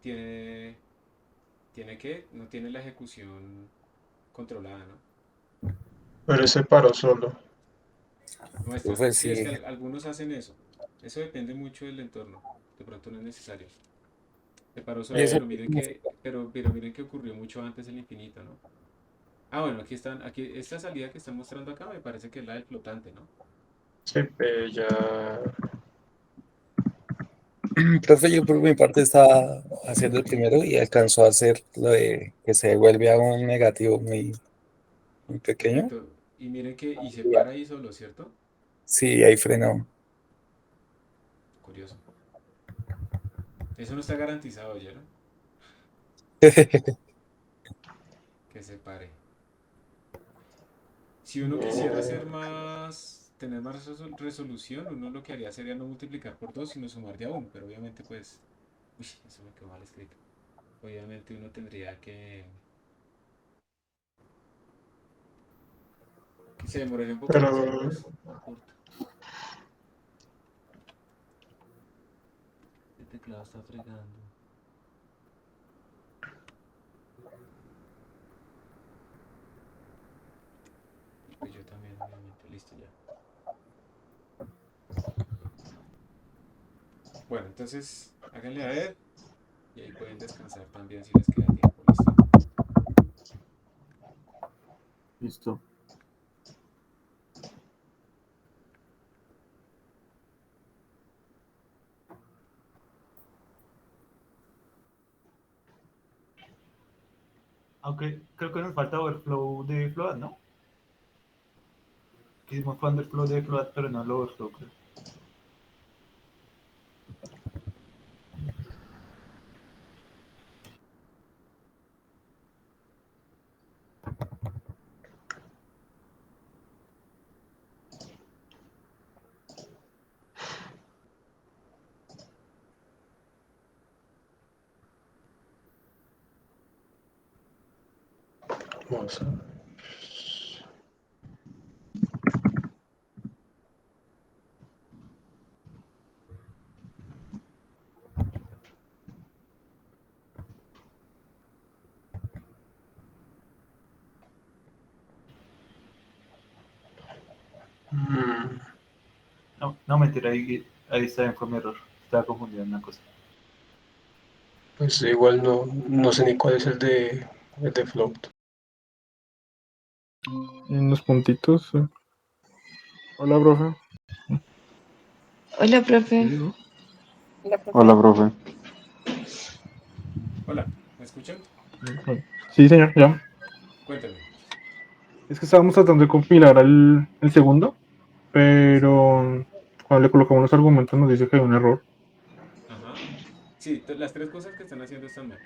A: tiene, tiene que, no tiene la ejecución controlada, ¿no?
J: Pero ese paró solo.
A: Muestra.
D: Profe,
A: Sí, es que
D: sí.
A: algunos hacen eso. Eso depende mucho del entorno. De pronto no es necesario. Se paró
D: Y
A: solo,
D: eso,
A: pero miren que ocurrió mucho antes el infinito, ¿no? Ah, bueno, aquí están, aquí, esta salida que están mostrando acá me parece que es la del flotante, ¿no?
J: Sí, ya.
D: profe, yo por mi parte estaba haciendo el primero y alcanzó a hacer lo de que se devuelve a un negativo muy pequeño.
A: Correcto. Y miren que, y se para ahí solo, ¿cierto?
D: Sí, ahí frenó.
A: Curioso. Eso no está garantizado, ¿oyeron? Que se pare. Si uno quisiera hacer más, tener más resolución, uno lo que haría sería no multiplicar por 2 sino sumar de a 1, pero obviamente pues, uy, eso me quedó mal escrito. Obviamente uno tendría que se demoraría un poco
J: Pero,
A: más, pero pues, no importa. El teclado está fregando. Y pues yo también, obviamente, listo ya. Bueno, entonces, háganle a ver y ahí pueden descansar también si les queda tiempo, listo.
K: Listo.
L: Aunque creo que nos falta overflow de Float, ¿no? Que hicimos underflow de Float, pero no el overflow, creo.
J: vamos a ver. Mm,
L: No, mentira, ahí está bien, fue mi error. Estaba confundido en una cosa.
J: Pues igual no sé ni cuál es el de float.
B: En los puntitos. Hola, profe.
M: Hola, profe.
B: Sí, ¿no?
K: Hola, profe.
A: Hola, ¿me escuchan?
B: Sí, señor, ya.
A: Cuéntame.
B: Es que estábamos tratando de compilar el segundo, pero cuando le colocamos los argumentos nos dice que hay un error.
A: Ajá. Sí, las tres cosas que están haciendo están mal.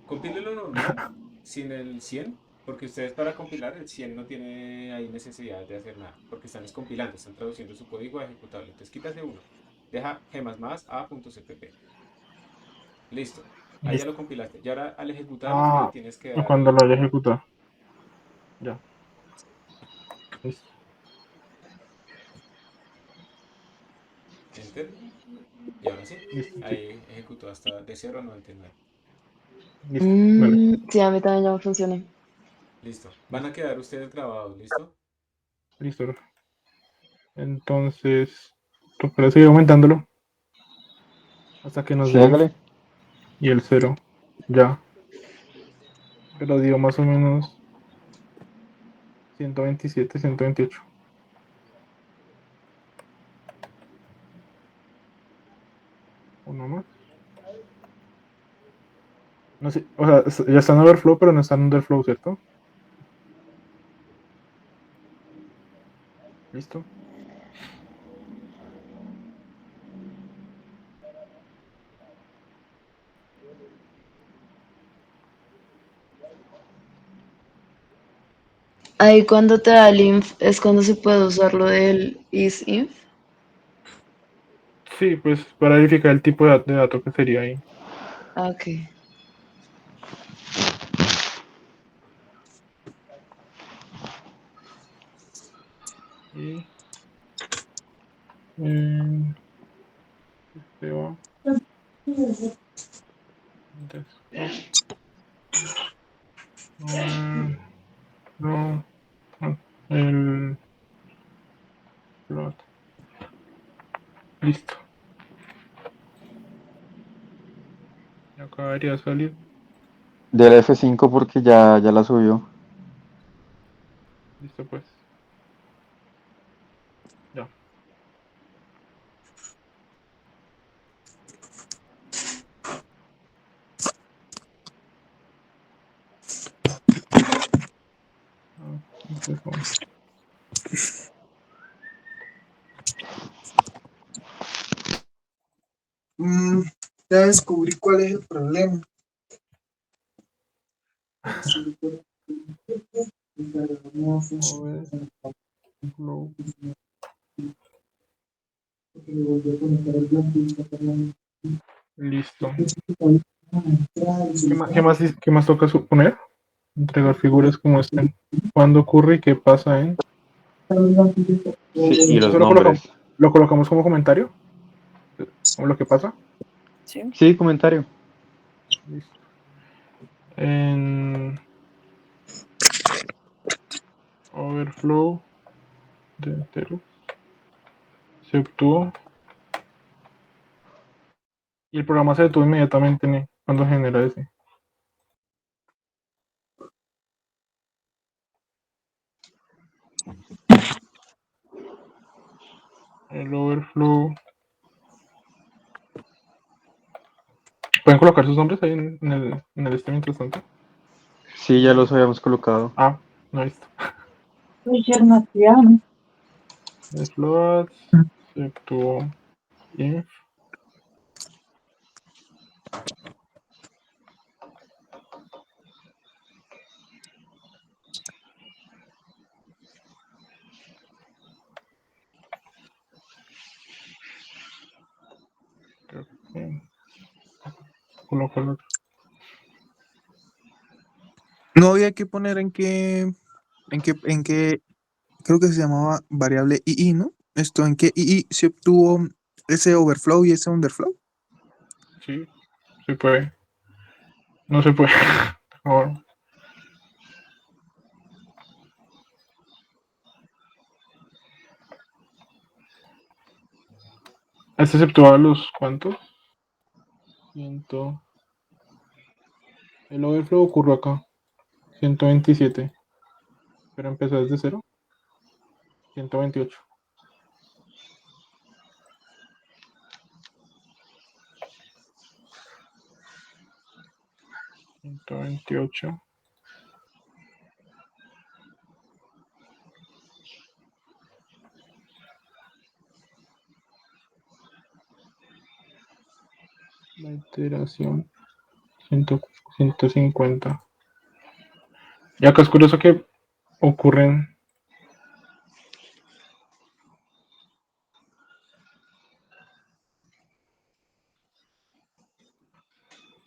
A: Compile lo normal, sin el 100 porque ustedes para compilar el 100 no tiene ahí necesidad de hacer nada, porque están descompilando, están traduciendo su código a ejecutable. Entonces quítase uno, deja g++ a.cpp. Listo, ahí ya
B: Listo.
A: lo compilaste. Y ahora al ejecutarlo es que le
B: Ah,
A: tienes que dar
B: cuando lo haya ejecutado. Ya. Listo.
A: enter, y ahora sí,
B: Listo, sí.
A: ahí ejecutó hasta de 0 a 99.
B: Listo. Vale.
M: Sí, a mí también ya me funciona.
A: Listo, van a
B: Listo.
A: quedar ustedes grabados, ¿listo?
B: Listo, profe. Entonces, tocará seguir aumentándolo hasta que nos
K: Sí,
B: dé
K: hágale.
B: y el cero. Ya. Pero dio más o menos 127, 128. Uno más. No sé, o sea, ya está en overflow, pero no está en underflow, ¿cierto? Listo.
M: Ahí cuando te da el inf es cuando se puede usar lo del isinf.
B: Sí, pues para verificar el tipo de dato que sería ahí.
M: Ok.
B: Y este va desktop. No, el plot. Listo. Ya acabaría de salir.
K: Del F5 porque ya la subió.
B: Listo pues. Ya. Empezó.
F: Ya descubrí cuál es el problema.
B: Flow. Listo. ¿Qué más toca suponer? Entregar figuras como estén. ¿Cuándo ocurre y qué pasa en?
K: Sí, y los
B: ¿Eso
K: nombres.
B: lo colocamos como comentario? ¿Como lo que pasa?
K: Sí, comentario.
B: Listo. En overflow de enteros se obtuvo y el programa se detuvo inmediatamente cuando genera ese. El overflow. ¿Pueden colocar sus nombres ahí en el este mientras tanto?
K: Sí, ya los habíamos colocado.
B: Ah, no listo. Float se obtuvo inf. Coloco el otro.
F: No había que poner en qué, creo que se llamaba variable II, ¿no? Esto, ¿en qué II se obtuvo ese overflow y ese underflow?
B: Sí, se puede. No se puede. Ahora. Este se obtuvo a los ¿cuántos? 100. El overflow ocurrió acá. 127. Pero empezó desde 0. 128. 128. La iteración 150. Y acá es curioso que ocurren.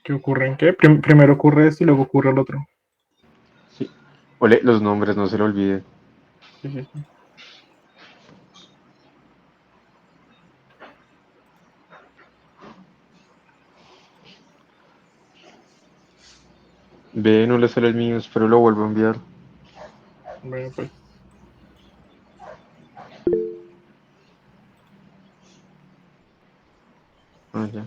B: ¿Qué ocurre en qué? Primero ocurre esto y luego ocurre el otro.
K: Sí. Ole, los nombres, no se lo olvide.
B: Sí, sí, sí.
K: Ve, no le sale el mío, espero lo vuelvo a enviar.
B: Bueno, pues.
K: Ah, ya.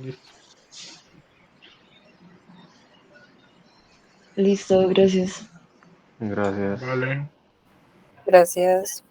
B: Listo.
M: Listo, gracias.
K: Gracias.
B: Vale.
N: Gracias.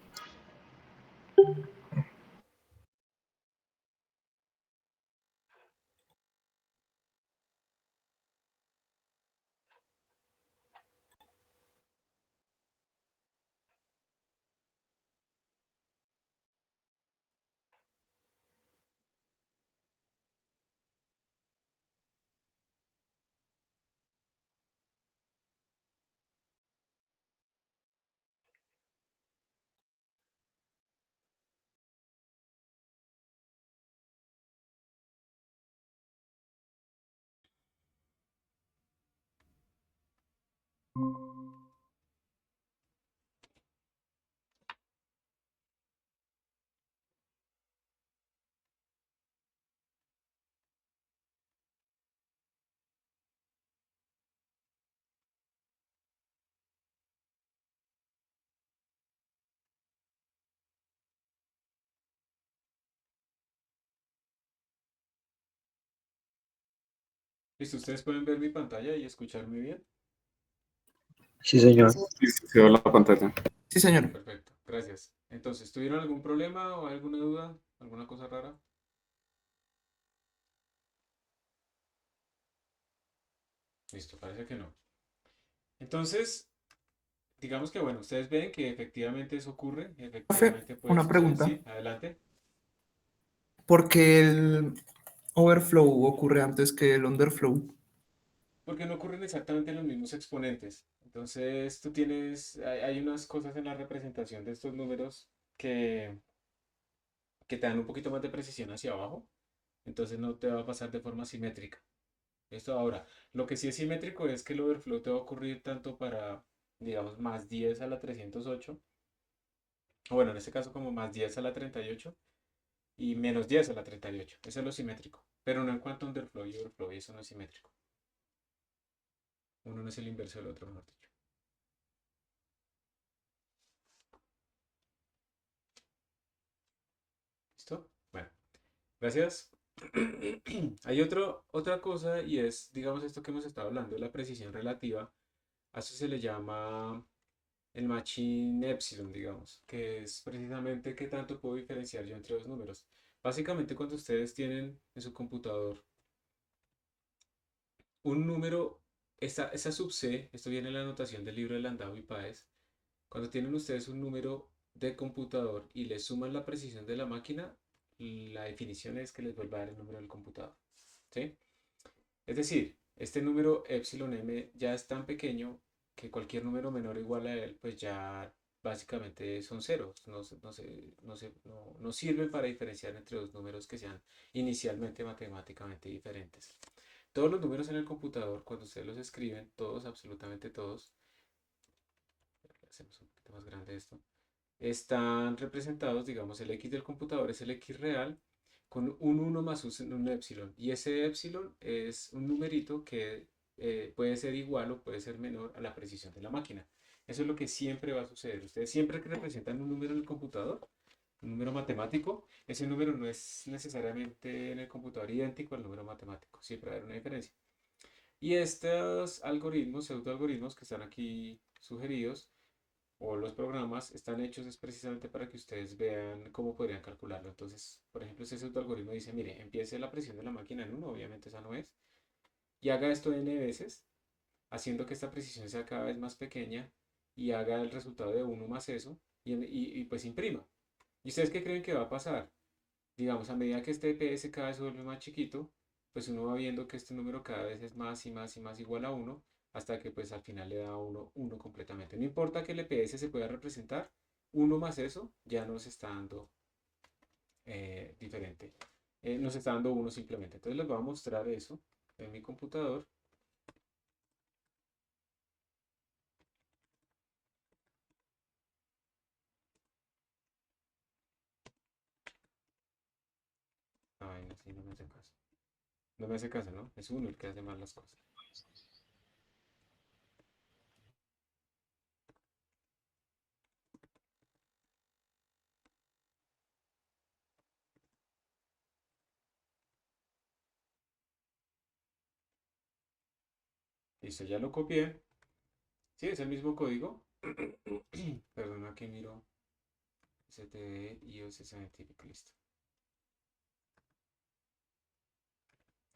A: Listo, ustedes pueden ver mi pantalla y escucharme bien.
G: Sí, señor.
O: Sí, se ve la pantalla.
F: Sí, señor.
A: Perfecto, gracias. Entonces, ¿tuvieron algún problema o alguna duda? ¿Alguna cosa rara? Listo, parece que no. Entonces, digamos que bueno, ustedes ven que efectivamente eso ocurre, efectivamente puede
F: Una
A: suceder.
F: pregunta.
A: Sí, adelante.
F: ¿Por qué el overflow ocurre antes que el underflow?
A: Porque no ocurren exactamente los mismos exponentes. Entonces, tú tienes, hay unas cosas en la representación de estos números que, que te dan un poquito más de precisión hacia abajo. Entonces, no te va a pasar de forma simétrica. Esto ahora, lo que sí es simétrico es que el overflow te va a ocurrir tanto para, digamos, más 10 a la 308, o bueno, en este caso como más 10 a la 38 y menos 10 a la 38. Eso es lo simétrico. Pero no en cuanto a underflow y overflow, y eso no es simétrico. Uno no es el inverso del otro, mejor dicho. ¿Listo? Bueno, gracias. Hay otra cosa y es, digamos, esto que hemos estado hablando, la precisión relativa. A eso se le llama el matching epsilon, digamos, que es precisamente qué tanto puedo diferenciar yo entre dos números. Básicamente, cuando ustedes tienen en su computador un número, esa sub C, esto viene en la anotación del libro de Landau y Páez, cuando tienen ustedes un número de computador y le suman la precisión de la máquina, la definición es que les vuelva a dar el número del computador. ¿Sí? Es decir, este número epsilon m ya es tan pequeño que cualquier número menor o igual a él, pues ya básicamente son ceros. No sirven para diferenciar entre dos números que sean inicialmente matemáticamente diferentes. Todos los números en el computador, cuando ustedes los escriben, todos, absolutamente todos, hacemos un poquito más grande esto, están representados, digamos, el X del computador es el X real con un 1 más un epsilon. Y ese epsilon es un numerito que puede ser igual o puede ser menor a la precisión de la máquina. Eso es lo que siempre va a suceder. Ustedes siempre que representan un número en el computador, un número matemático, ese número no es necesariamente en el computador idéntico al número matemático. Siempre va a haber una diferencia. Y estos algoritmos, pseudoalgoritmos que están aquí sugeridos, o los programas están hechos es precisamente para que ustedes vean cómo podrían calcularlo. Entonces, por ejemplo, ese algoritmo dice, mire, empiece la presión de la máquina en 1, obviamente esa no es, y haga esto n veces, haciendo que esta precisión sea cada vez más pequeña y haga el resultado de 1 más eso, y pues imprima. ¿Y ustedes qué creen que va a pasar? Digamos, a medida que este PS cada vez se vuelve más chiquito, pues uno va viendo que este número cada vez es más y más y más igual a 1, hasta que pues al final le da 1 completamente. No importa que el EPS se pueda representar, 1 más eso ya nos está dando diferente. Nos está dando 1 simplemente. Entonces les voy a mostrar eso en mi computador. Ay, no, sí, no me hace caso. No me hace caso, ¿no? Es uno el que hace mal las cosas. Listo, ya lo copié. Sí, es el mismo código. Perdón, aquí miro. STD iOS Scientific, listo.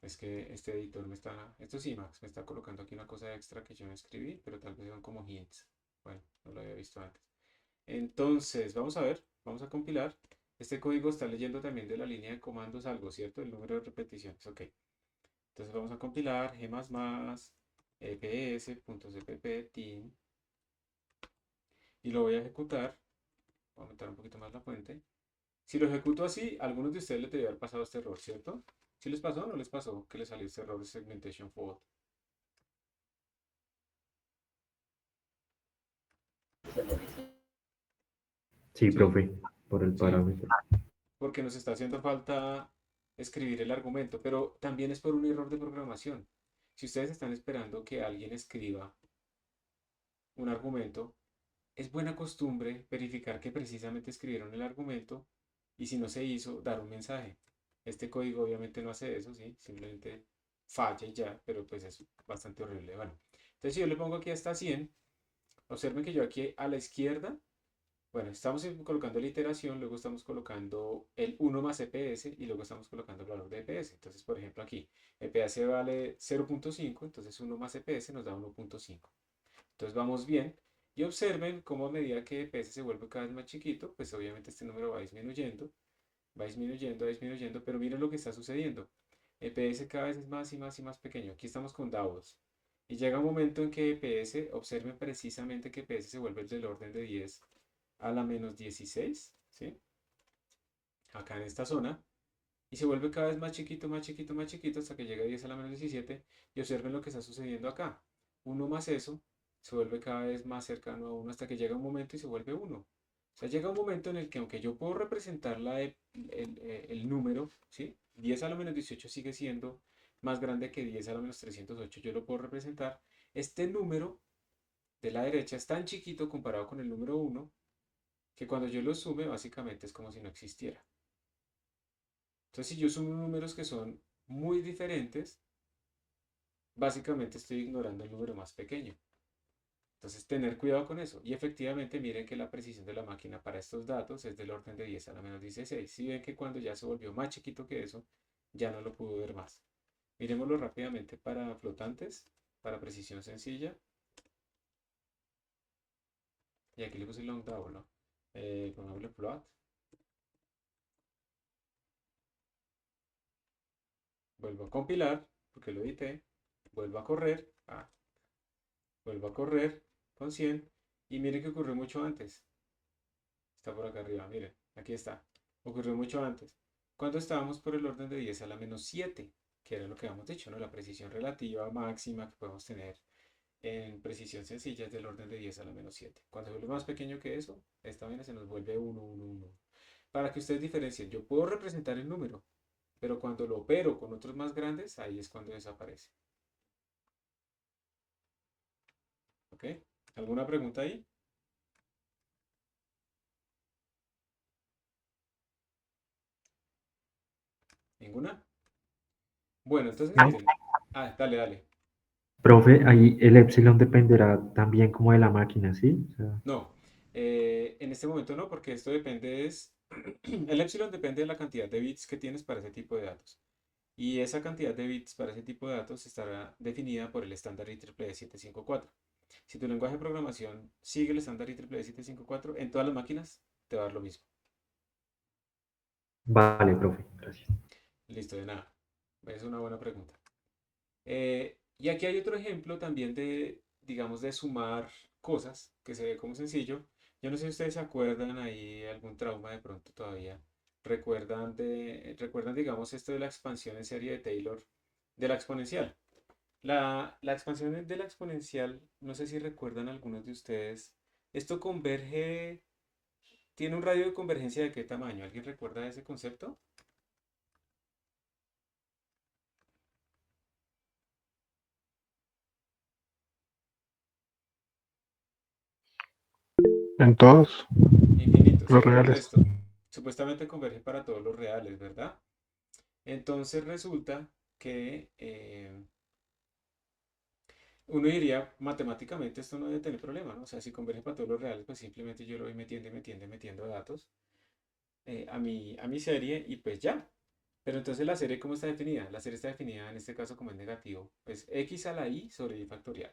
A: Es que este editor me está, esto sí, Max, me está colocando aquí una cosa extra que yo no escribí, pero tal vez son como hints. Bueno, no lo había visto antes. Entonces, vamos a ver, vamos a compilar. Este código está leyendo también de la línea de comandos algo, ¿cierto? El número de repeticiones, ok. Entonces vamos a compilar g++ eps.cpp tin y lo voy a ejecutar. Voy a aumentar un poquito más la fuente. Si lo ejecuto así, a algunos de ustedes les debe haber pasado este error, ¿cierto? ¿Sí les pasó o no les pasó que les salió este error de segmentation fault?
E: Sí,
A: ¿Sí?
E: profe, por el
A: ¿Sí?
E: parámetro.
A: Porque nos está haciendo falta escribir el argumento, pero también es por un error de programación. Si ustedes están esperando que alguien escriba un argumento, es buena costumbre verificar que precisamente escribieron el argumento y si no se hizo, dar un mensaje. Este código obviamente no hace eso, ¿sí? Simplemente falle ya, pero pues es bastante horrible. Bueno, entonces si yo le pongo aquí hasta 100, observen que yo aquí a la izquierda, bueno, estamos colocando la iteración, luego estamos colocando el 1 más EPS y luego estamos colocando el valor de EPS. Entonces, por ejemplo, aquí EPS vale 0.5, entonces 1 más EPS nos da 1.5. Entonces vamos bien. Y observen cómo a medida que EPS se vuelve cada vez más chiquito, pues obviamente este número va disminuyendo, va disminuyendo, pero miren lo que está sucediendo. EPS cada vez es más y más y más pequeño. Aquí estamos con DAOs. Y llega un momento en que EPS, observen precisamente que EPS se vuelve del orden de 10 a la menos 16, ¿sí? Acá en esta zona. Y se vuelve cada vez más chiquito, más chiquito, más chiquito, hasta que llega a 10 a la menos 17. Y observen lo que está sucediendo acá. 1 más eso se vuelve cada vez más cercano a 1 hasta que llega un momento y se vuelve 1. O sea, llega un momento en el que aunque yo puedo representar el número, ¿sí? 10 a la menos 18 sigue siendo más grande que 10 a la menos 308. Yo lo puedo representar. Este número de la derecha es tan chiquito comparado con el número 1 que cuando yo lo sume básicamente es como si no existiera. Entonces, si yo sumo números que son muy diferentes, básicamente estoy ignorando el número más pequeño. Entonces, tener cuidado con eso. Y efectivamente, miren que la precisión de la máquina para estos datos es del orden de 10 a la menos 16. Si ven que cuando ya se volvió más chiquito que eso, ya no lo pudo ver más. Miremoslo rápidamente para flotantes, para precisión sencilla. Y aquí le puse long double, ¿no? Pongámosle plot. Vuelvo a compilar, porque lo edité. Vuelvo a correr. Vuelvo a correr con 100. Y miren que ocurrió mucho antes. Está por acá arriba, miren. Aquí está. Ocurrió mucho antes. Cuando estábamos por el orden de 10 a la menos 7, que era lo que habíamos dicho, ¿no? La precisión relativa máxima que podemos tener en precisión sencilla es del orden de 10 a la menos 7. Cuando se vuelve más pequeño que eso, esta vaina se nos vuelve 1, 1, 1. Para que ustedes diferencien, yo puedo representar el número, pero cuando lo opero con otros más grandes, ahí es cuando desaparece. ¿Ok? ¿Alguna pregunta ahí? ¿Ninguna? Bueno, entonces
E: No.
A: miren. Dale, dale.
E: Profe, ahí el epsilon dependerá también como de la máquina, ¿sí? O sea,
A: No, en este momento no, porque esto depende el epsilon depende de la cantidad de bits que tienes para ese tipo de datos. Y esa cantidad de bits para ese tipo de datos estará definida por el estándar IEEE 754. Si tu lenguaje de programación sigue el estándar IEEE 754, en todas las máquinas te va a dar lo mismo.
E: vale, profe, gracias.
A: Listo, de nada. Es una buena pregunta. Y aquí hay otro ejemplo también de, digamos, de sumar cosas, que se ve como sencillo. Yo no sé si ustedes se acuerdan ahí algún trauma de pronto todavía. Recuerdan, digamos, esto de la expansión en serie de Taylor de la exponencial. La expansión de la exponencial, no sé si recuerdan algunos de ustedes. Esto converge, tiene un radio de convergencia de qué tamaño. ¿Alguien recuerda ese concepto?
B: En todos
A: Infinito,
B: los
A: ¿sí? El
B: reales.
A: resto. Supuestamente converge para todos los reales, ¿verdad? Entonces resulta que uno diría, matemáticamente esto no debe tener problema, ¿no? O sea, si converge para todos los reales, pues simplemente yo lo voy metiendo y metiendo y metiendo datos a mi serie y pues ya. Pero entonces la serie, ¿cómo está definida? La serie está definida en este caso como en negativo. Pues x a la i sobre i factorial.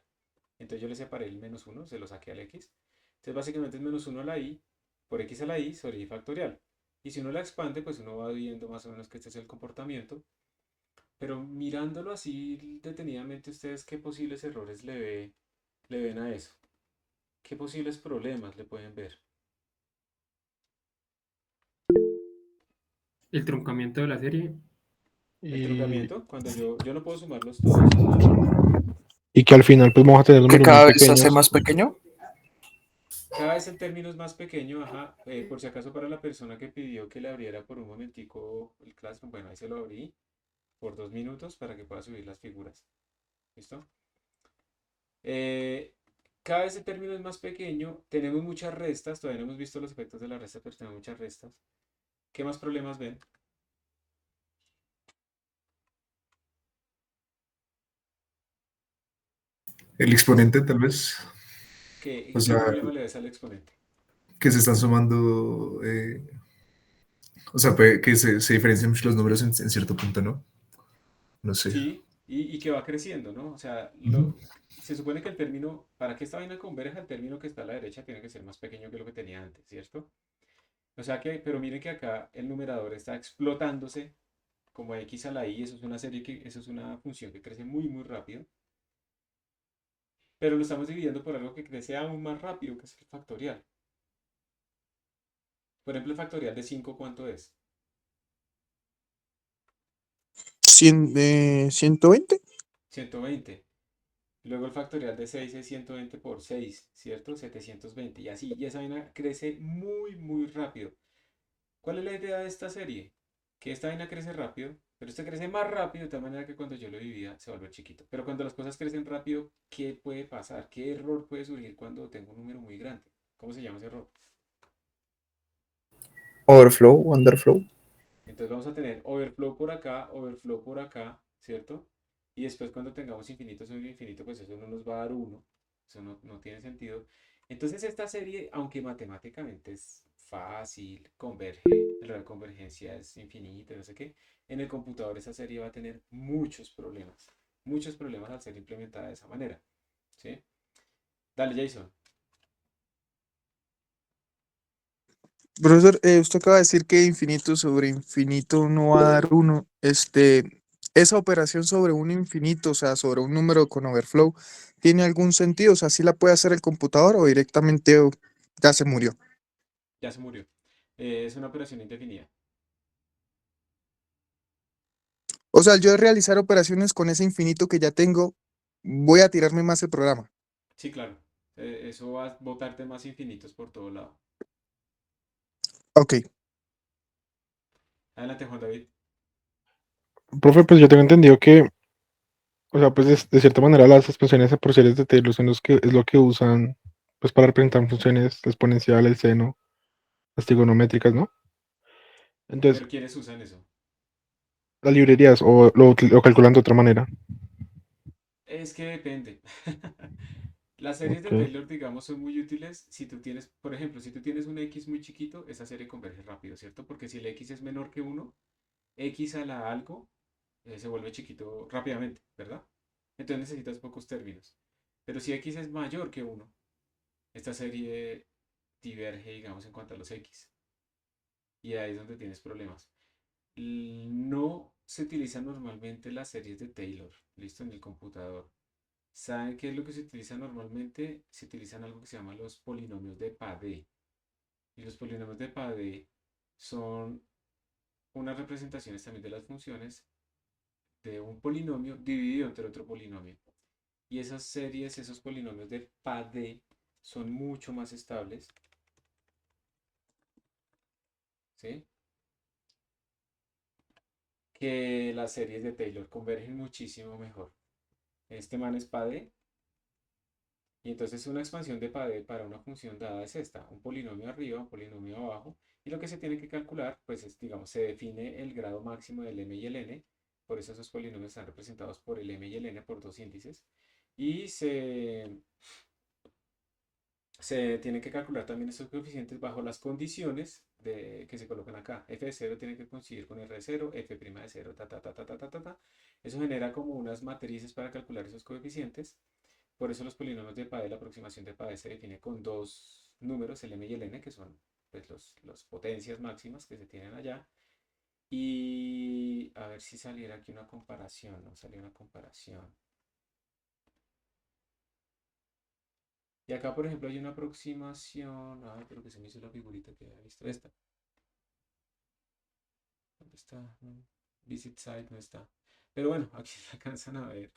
A: Entonces yo le separé el menos 1, se lo saqué al x. Entonces básicamente es menos 1 a la i por x a la i sobre i factorial. Y si uno la expande, pues uno va viendo más o menos que este es el comportamiento. Pero mirándolo así detenidamente, ¿ustedes qué posibles errores le ven a eso? ¿Qué posibles problemas le pueden ver?
C: El truncamiento de la serie.
A: El
B: Y,
A: truncamiento, cuando yo no puedo sumarlos todos.
B: y que al final pues vamos a tener
F: Que
B: números
F: cada
B: muy
F: vez se hace
B: pequeños.
F: más pequeño.
A: Cada vez el término es más pequeño, ajá. Por si acaso para la persona que pidió que le abriera por un momentico el Classroom, bueno, ahí se lo abrí por 2 minutos para que pueda subir las figuras. ¿Listo? Eh, cada vez el término es más pequeño, tenemos muchas restas, todavía no hemos visto los efectos de la resta, pero tenemos muchas restas. ¿Qué más problemas ven?
O: El exponente, tal vez.
A: ¿Qué,
O: O
A: qué
O: sea,
A: problema le ves al exponente?
O: que se están sumando. O sea, que se diferencian mucho los números en cierto punto, ¿no? No sé.
A: Sí, y que va creciendo, ¿no? O sea,
O: Ujú.
A: se supone que el término, para que esta vaina converja, el término que está a la derecha tiene que ser más pequeño que lo que tenía antes, ¿cierto? O sea que, pero miren que acá el numerador está explotándose como x a la i, eso es una serie que, eso es una función que crece muy, muy rápido, pero lo estamos dividiendo por algo que crece aún más rápido, que es el factorial. Por ejemplo, el factorial de 5, ¿cuánto es?
F: 120.
A: 120. Luego el factorial de 6 es 120 por 6, ¿cierto? 720. Y así, y esa vaina crece muy, muy rápido. ¿Cuál es la idea de esta serie? Que esta vaina crece rápido, pero esta crece más rápido de tal manera que cuando yo lo vivía se vuelve chiquito. Pero cuando las cosas crecen rápido, ¿qué puede pasar? ¿Qué error puede surgir cuando tengo un número muy grande? ¿Cómo se llama ese error?
F: Overflow, underflow.
A: Entonces vamos a tener overflow por acá, ¿cierto? Y después cuando tengamos infinito sobre infinito, pues eso no nos va a dar uno. Eso no tiene sentido. Entonces esta serie, aunque matemáticamente es fácil, converge, el grado de convergencia es infinito, no sé qué, en el computador esa serie va a tener muchos problemas al ser implementada de esa manera, ¿sí? Dale, Jason.
F: Profesor, usted acaba de decir que infinito sobre infinito no va a dar uno. Esa operación sobre un infinito, o sea, sobre un número con overflow, ¿tiene algún sentido? O sea, ¿sí la puede hacer el computador o directamente ya se murió?
A: Ya se murió. Es una operación indefinida.
F: O sea, al yo realizar operaciones con ese infinito que ya tengo, voy a tirarme más el programa.
A: Sí, claro. Eso va a botarte más infinitos por todo lado.
F: Ok.
A: Adelante, Juan David.
B: Profe, pues yo tengo entendido que, o sea, pues de cierta manera las expresiones parciales de Taylor son es lo que usan, pues para representar funciones, la exponencial, el seno, las trigonométricas, ¿no? Entonces,
A: Pero ¿quiénes usan eso?
B: las librerías lo calculan de otra manera.
A: Es que depende. Las series de
B: Ok.
A: Taylor, digamos, son muy útiles si tú tienes, por ejemplo, si tú tienes un x muy chiquito, esa serie converge rápido, ¿cierto? Porque si el x es menor que 1, x a la algo se vuelve chiquito rápidamente, ¿verdad? Entonces necesitas pocos términos. Pero si x es mayor que 1, esta serie diverge, digamos, en cuanto a los x. Y ahí es donde tienes problemas. No se utilizan normalmente las series de Taylor, listo, en el computador. ¿Saben qué es lo que se utiliza normalmente? Se utilizan algo que se llama los polinomios de Padé. Y los polinomios de Padé son unas representaciones también de las funciones de un polinomio dividido entre otro polinomio. Y esas series, esos polinomios de Padé son mucho más estables, ¿sí? Que las series de Taylor convergen muchísimo mejor. Este man es Padé. Y entonces una expansión de Padé para una función dada es esta, un polinomio arriba, un polinomio abajo, y lo que se tiene que calcular, pues es, digamos, se define el grado máximo del m y el n, por eso esos polinomios están representados por el m y el n por dos índices, y se tienen que calcular también estos coeficientes bajo las condiciones que se colocan acá. F de 0 tiene que coincidir con R de 0, F' de 0, ta, ta, ta, ta, ta, ta, ta, ta. Eso genera como unas matrices para calcular esos coeficientes. Por eso los polinomios de Padé, la aproximación de Padé se define con dos números, el m y el n, que son pues, los potencias máximas que se tienen allá. Y a ver si saliera aquí una comparación, ¿no? Salió una comparación. Y acá, por ejemplo, hay una aproximación. Ay, pero que se me hizo la figurita que había visto. Esta. ¿Dónde está? No. Visit site no está. Pero bueno, aquí se alcanzan a ver.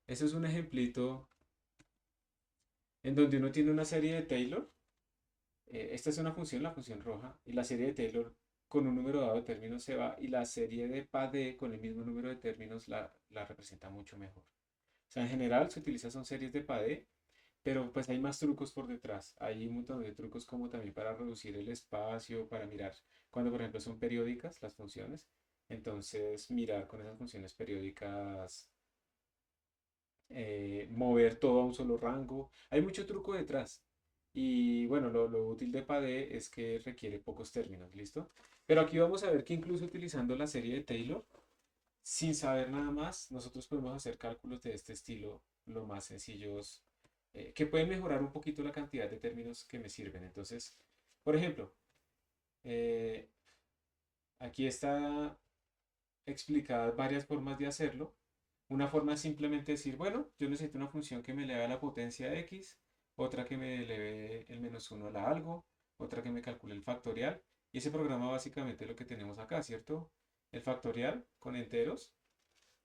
A: Eso es un ejemplito en donde uno tiene una serie de Taylor. Esta es una función, la función roja, y la serie de Taylor con un número dado de términos se va, y la serie de Padé con el mismo número de términos la representa mucho mejor. O sea, en general se utilizan son series de Padé, pero pues hay más trucos por detrás. Hay un montón de trucos como también para reducir el espacio, para mirar cuando por ejemplo son periódicas las funciones. Entonces mirar con esas funciones periódicas mover todo a un solo rango. Hay mucho truco detrás. Y bueno, lo útil de PADE es que requiere pocos términos, ¿listo? Pero aquí vamos a ver que incluso utilizando la serie de Taylor, sin saber nada más, nosotros podemos hacer cálculos de este estilo lo más sencillos, que pueden mejorar un poquito la cantidad de términos que me sirven. Entonces, por ejemplo, eh, aquí está explicadas varias formas de hacerlo. Una forma es simplemente decir, bueno, yo necesito una función que me eleve la potencia de x, otra que me eleve el -1 a la algo, otra que me calcule el factorial. Y ese programa básicamente es lo que tenemos acá, ¿cierto? El factorial con enteros.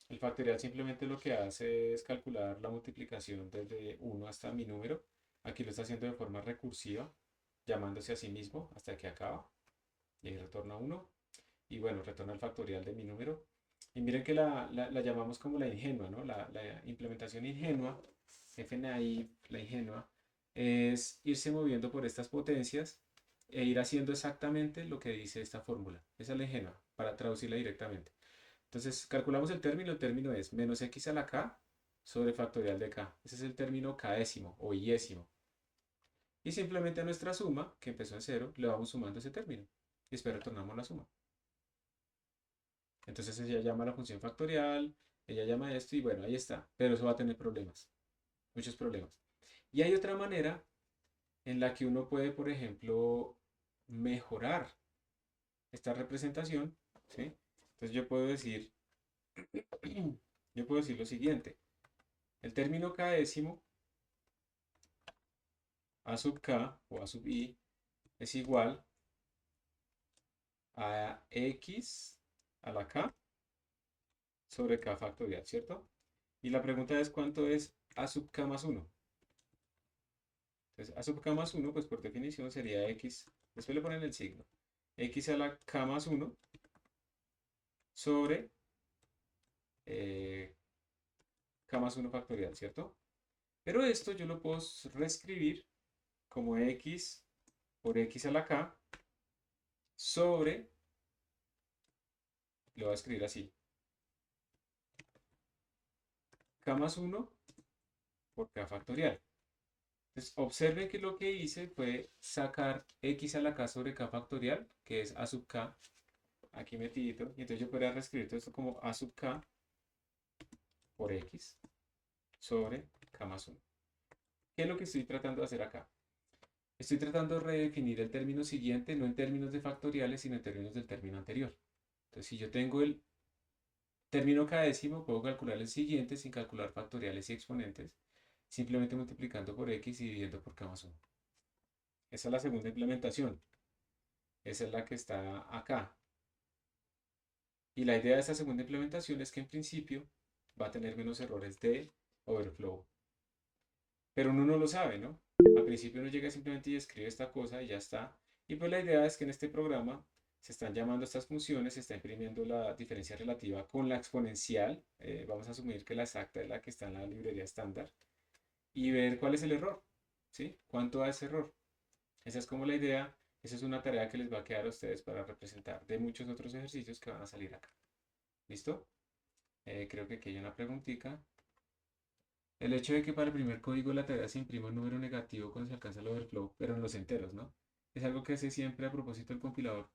A: El factorial simplemente lo que hace es calcular la multiplicación desde 1 hasta mi número. Aquí lo está haciendo de forma recursiva, llamándose a sí mismo hasta que acaba. Y ahí retorna 1. Y bueno, retorna el factorial de mi número. Y miren que la llamamos como la ingenua, ¿no? La implementación ingenua, FNAI, la ingenua, es irse moviendo por estas potencias e ir haciendo exactamente lo que dice esta fórmula. Esa es la ingenua, para traducirla directamente. Entonces, calculamos el término es menos x a la k sobre factorial de k. Ese es el término késimo o iésimo. Y simplemente a nuestra suma, que empezó en 0, le vamos sumando ese término. Y después retornamos la suma. Entonces ella llama a la función factorial, ella llama esto y bueno, ahí está. Pero eso va a tener problemas, muchos problemas. Y hay otra manera en la que uno puede, por ejemplo, mejorar esta representación, ¿sí? Entonces yo puedo decir lo siguiente. El término késimo, a sub k o a sub i, es igual a x a la k sobre k factorial, ¿cierto? Y la pregunta es ¿cuánto es a sub k más 1? Entonces a sub k más 1, pues por definición sería x, después le ponen el signo, x a la k más 1 sobre k más 1 factorial, ¿cierto? Pero esto yo lo puedo reescribir como x por x a la k sobre, lo voy a escribir así, k más 1 por k factorial. Entonces, observen que lo que hice fue sacar x a la k sobre k factorial, que es a sub k, aquí metidito, y entonces yo podría reescribir todo esto como a sub k por x sobre k más 1. ¿Qué es lo que estoy tratando de hacer acá? Estoy tratando de redefinir el término siguiente, no en términos de factoriales, sino en términos del término anterior. Entonces, si yo tengo el término késimo, puedo calcular el siguiente sin calcular factoriales y exponentes, simplemente multiplicando por x y dividiendo por k más 1. Esa es la segunda implementación. Esa es la que está acá. Y la idea de esta segunda implementación es que en principio va a tener menos errores de overflow. Pero uno no lo sabe, ¿no? Al principio uno llega simplemente y escribe esta cosa y ya está. Y pues la idea es que en este programa se están llamando estas funciones, se está imprimiendo la diferencia relativa con la exponencial. Vamos a asumir que la exacta es la que está en la librería estándar. Y ver cuál es el error, ¿sí? ¿Cuánto da ese error? Esa es como la idea. Esa es una tarea que les va a quedar a ustedes para representar de muchos otros ejercicios que van a salir acá. ¿Listo? Creo que aquí hay una preguntita. El hecho de que para el primer código la tarea se imprima un número negativo cuando se alcanza el overflow, pero en los enteros, ¿no? Es algo que hace siempre a propósito del compilador.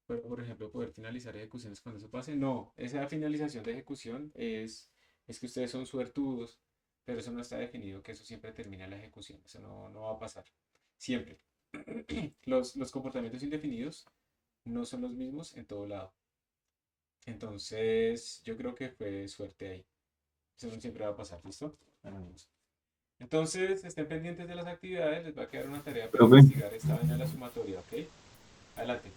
A: Pero, por ejemplo, poder finalizar ejecuciones cuando eso pase. No, esa finalización de ejecución es que ustedes son suertudos, pero eso no está definido, que eso siempre termina la ejecución. Eso no va a pasar. Siempre. Los comportamientos indefinidos no son los mismos en todo lado. Entonces, yo creo que fue suerte ahí. Eso no siempre va a pasar, ¿listo? Anónimos. Entonces, estén pendientes de las actividades, les va a quedar una tarea para
K: Profe.
A: investigar esta vaina de la sumatoria, ¿ok? Adelante.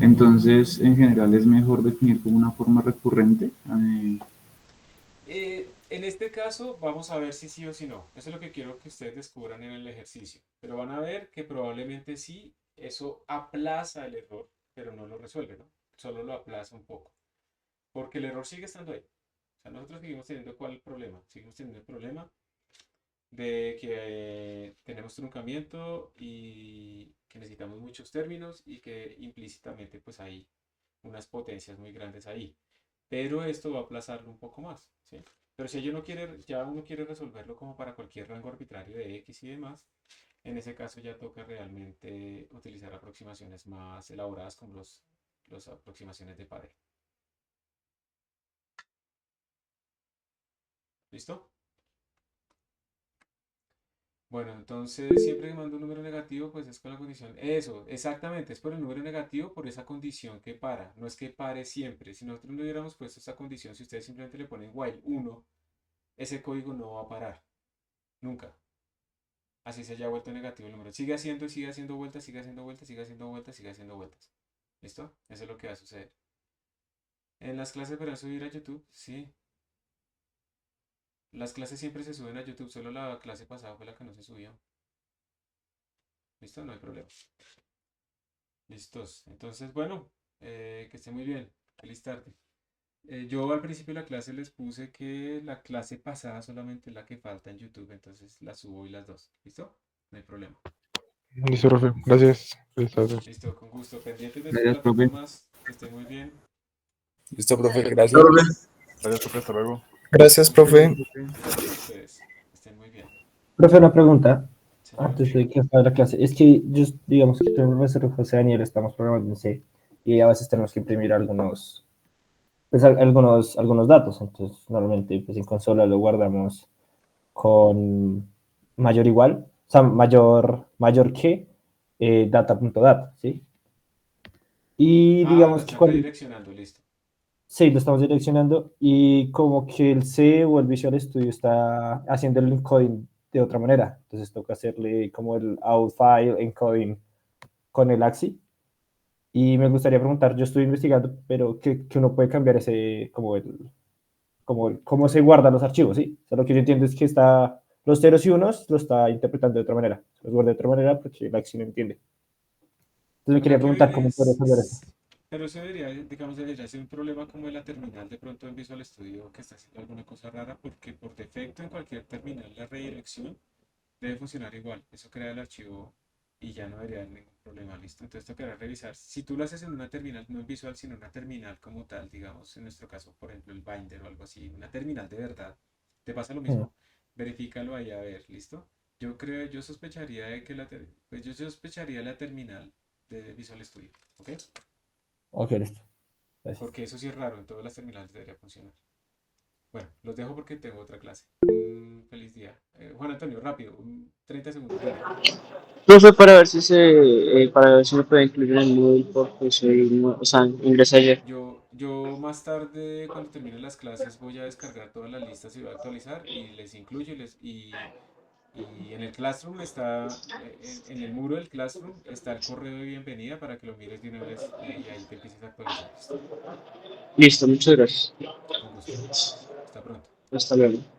K: Entonces, en general, es mejor definir como una forma recurrente.
A: En este caso, vamos a ver si sí o si no. Eso es lo que quiero que ustedes descubran en el ejercicio. Pero van a ver que probablemente sí, eso aplaza el error, pero no lo resuelve, ¿no? Solo lo aplaza un poco. Porque el error sigue estando ahí. O sea, nosotros seguimos teniendo ¿cuál problema? Seguimos teniendo el problema de que tenemos truncamiento y que necesitamos muchos términos y que implícitamente pues hay unas potencias muy grandes ahí. Pero esto va a aplazarlo un poco más, ¿sí? Pero si uno quiere resolverlo como para cualquier rango arbitrario de X y demás, en ese caso ya toca realmente utilizar aproximaciones más elaboradas como las aproximaciones de pareja. ¿Listo? Bueno, entonces siempre que mando un número negativo, pues es con la condición. Eso, exactamente, es por el número negativo, por esa condición que para. No es que pare siempre. Si nosotros no hubiéramos puesto esa condición, si ustedes simplemente le ponen while 1, ese código no va a parar. Nunca. Así se haya vuelto negativo el número. Sigue haciendo vueltas, sigue haciendo vueltas, sigue haciendo vueltas, sigue haciendo vueltas. ¿Listo? Eso es lo que va a suceder. En las clases podrán subir a YouTube, sí. Las clases siempre se suben a YouTube, solo la clase pasada fue la que no se subió. ¿Listo? No hay problema. Listos. Entonces, bueno, que esté muy bien. Feliz tarde. Yo al principio de la clase les puse que la clase pasada solamente es la que falta en YouTube, entonces la subo hoy las dos. ¿Listo? No hay problema.
B: Listo, profe. Gracias. Feliz tarde.
A: Listo, con gusto. Pendientes de sus
H: Gracias, profe.
A: plataformas. Que estén muy bien.
D: Listo, profe,
B: Gracias,
D: gracias.
B: profe. Hasta luego.
F: Gracias, profe.
A: Gracias a ustedes. Que estén muy bien.
H: Profe, una pregunta
A: Señor.
H: antes de que acabe la clase. Es que yo, digamos que el profesor José Daniel estamos programando en C y a veces tenemos que imprimir algunos, pues, algunos datos. Entonces, normalmente pues, en consola lo guardamos con mayor igual, o sea, mayor que data.dat, ¿sí? Y
A: Lo
H: digamos que
A: están
H: cuando,
A: redireccionando, listo.
H: sí, lo estamos direccionando y como que el C o el Visual Studio está haciendo el encoding de otra manera. Entonces toca hacerle como el out file encoding con el AXI. Y me gustaría preguntar, yo estoy investigando, pero que uno puede cambiar ese, cómo se guardan los archivos, ¿sí? O sea, lo que yo entiendo es que está, los ceros y unos lo está interpretando de otra manera. Los guarda de otra manera porque el AXI no entiende. Entonces me
A: O sea
H: quería
A: que
H: preguntar cómo podría cambiar eso.
A: pero eso debería, digamos, debería ser un problema como en la terminal de pronto en Visual Studio que está haciendo alguna cosa rara porque por defecto en cualquier terminal la redirección debe funcionar igual. Eso crea el archivo y ya no debería haber ningún problema, listo. Entonces tocará revisar. Si tú lo haces en una terminal, no en Visual, sino en una terminal como tal, digamos, en nuestro caso, por ejemplo, el Binder o algo así, una terminal de verdad, te pasa lo mismo, verifícalo ahí a ver, listo. Yo sospecharía de que pues yo sospecharía la terminal de Visual Studio, ¿ok?
H: Ok, listo. Gracias.
A: Porque eso sí es raro, en todas las terminales debería funcionar. Bueno, los dejo porque tengo otra clase. Feliz día. Juan Antonio, rápido, 30 segundos, dale.
P: Profe, para ver si me puede incluir en el Moodle porque o sea, ingresé ayer.
A: Yo más tarde, cuando termine las clases, voy a descargar todas las listas y voy a actualizar y les incluyo y en el Classroom está, en el muro del Classroom está el correo de bienvenida para que lo mires de una vez y ahí te empieces a actualizar. ¿Listo?
P: Listo, muchas gracias.
A: Con gusto. Hasta pronto.
P: Hasta luego.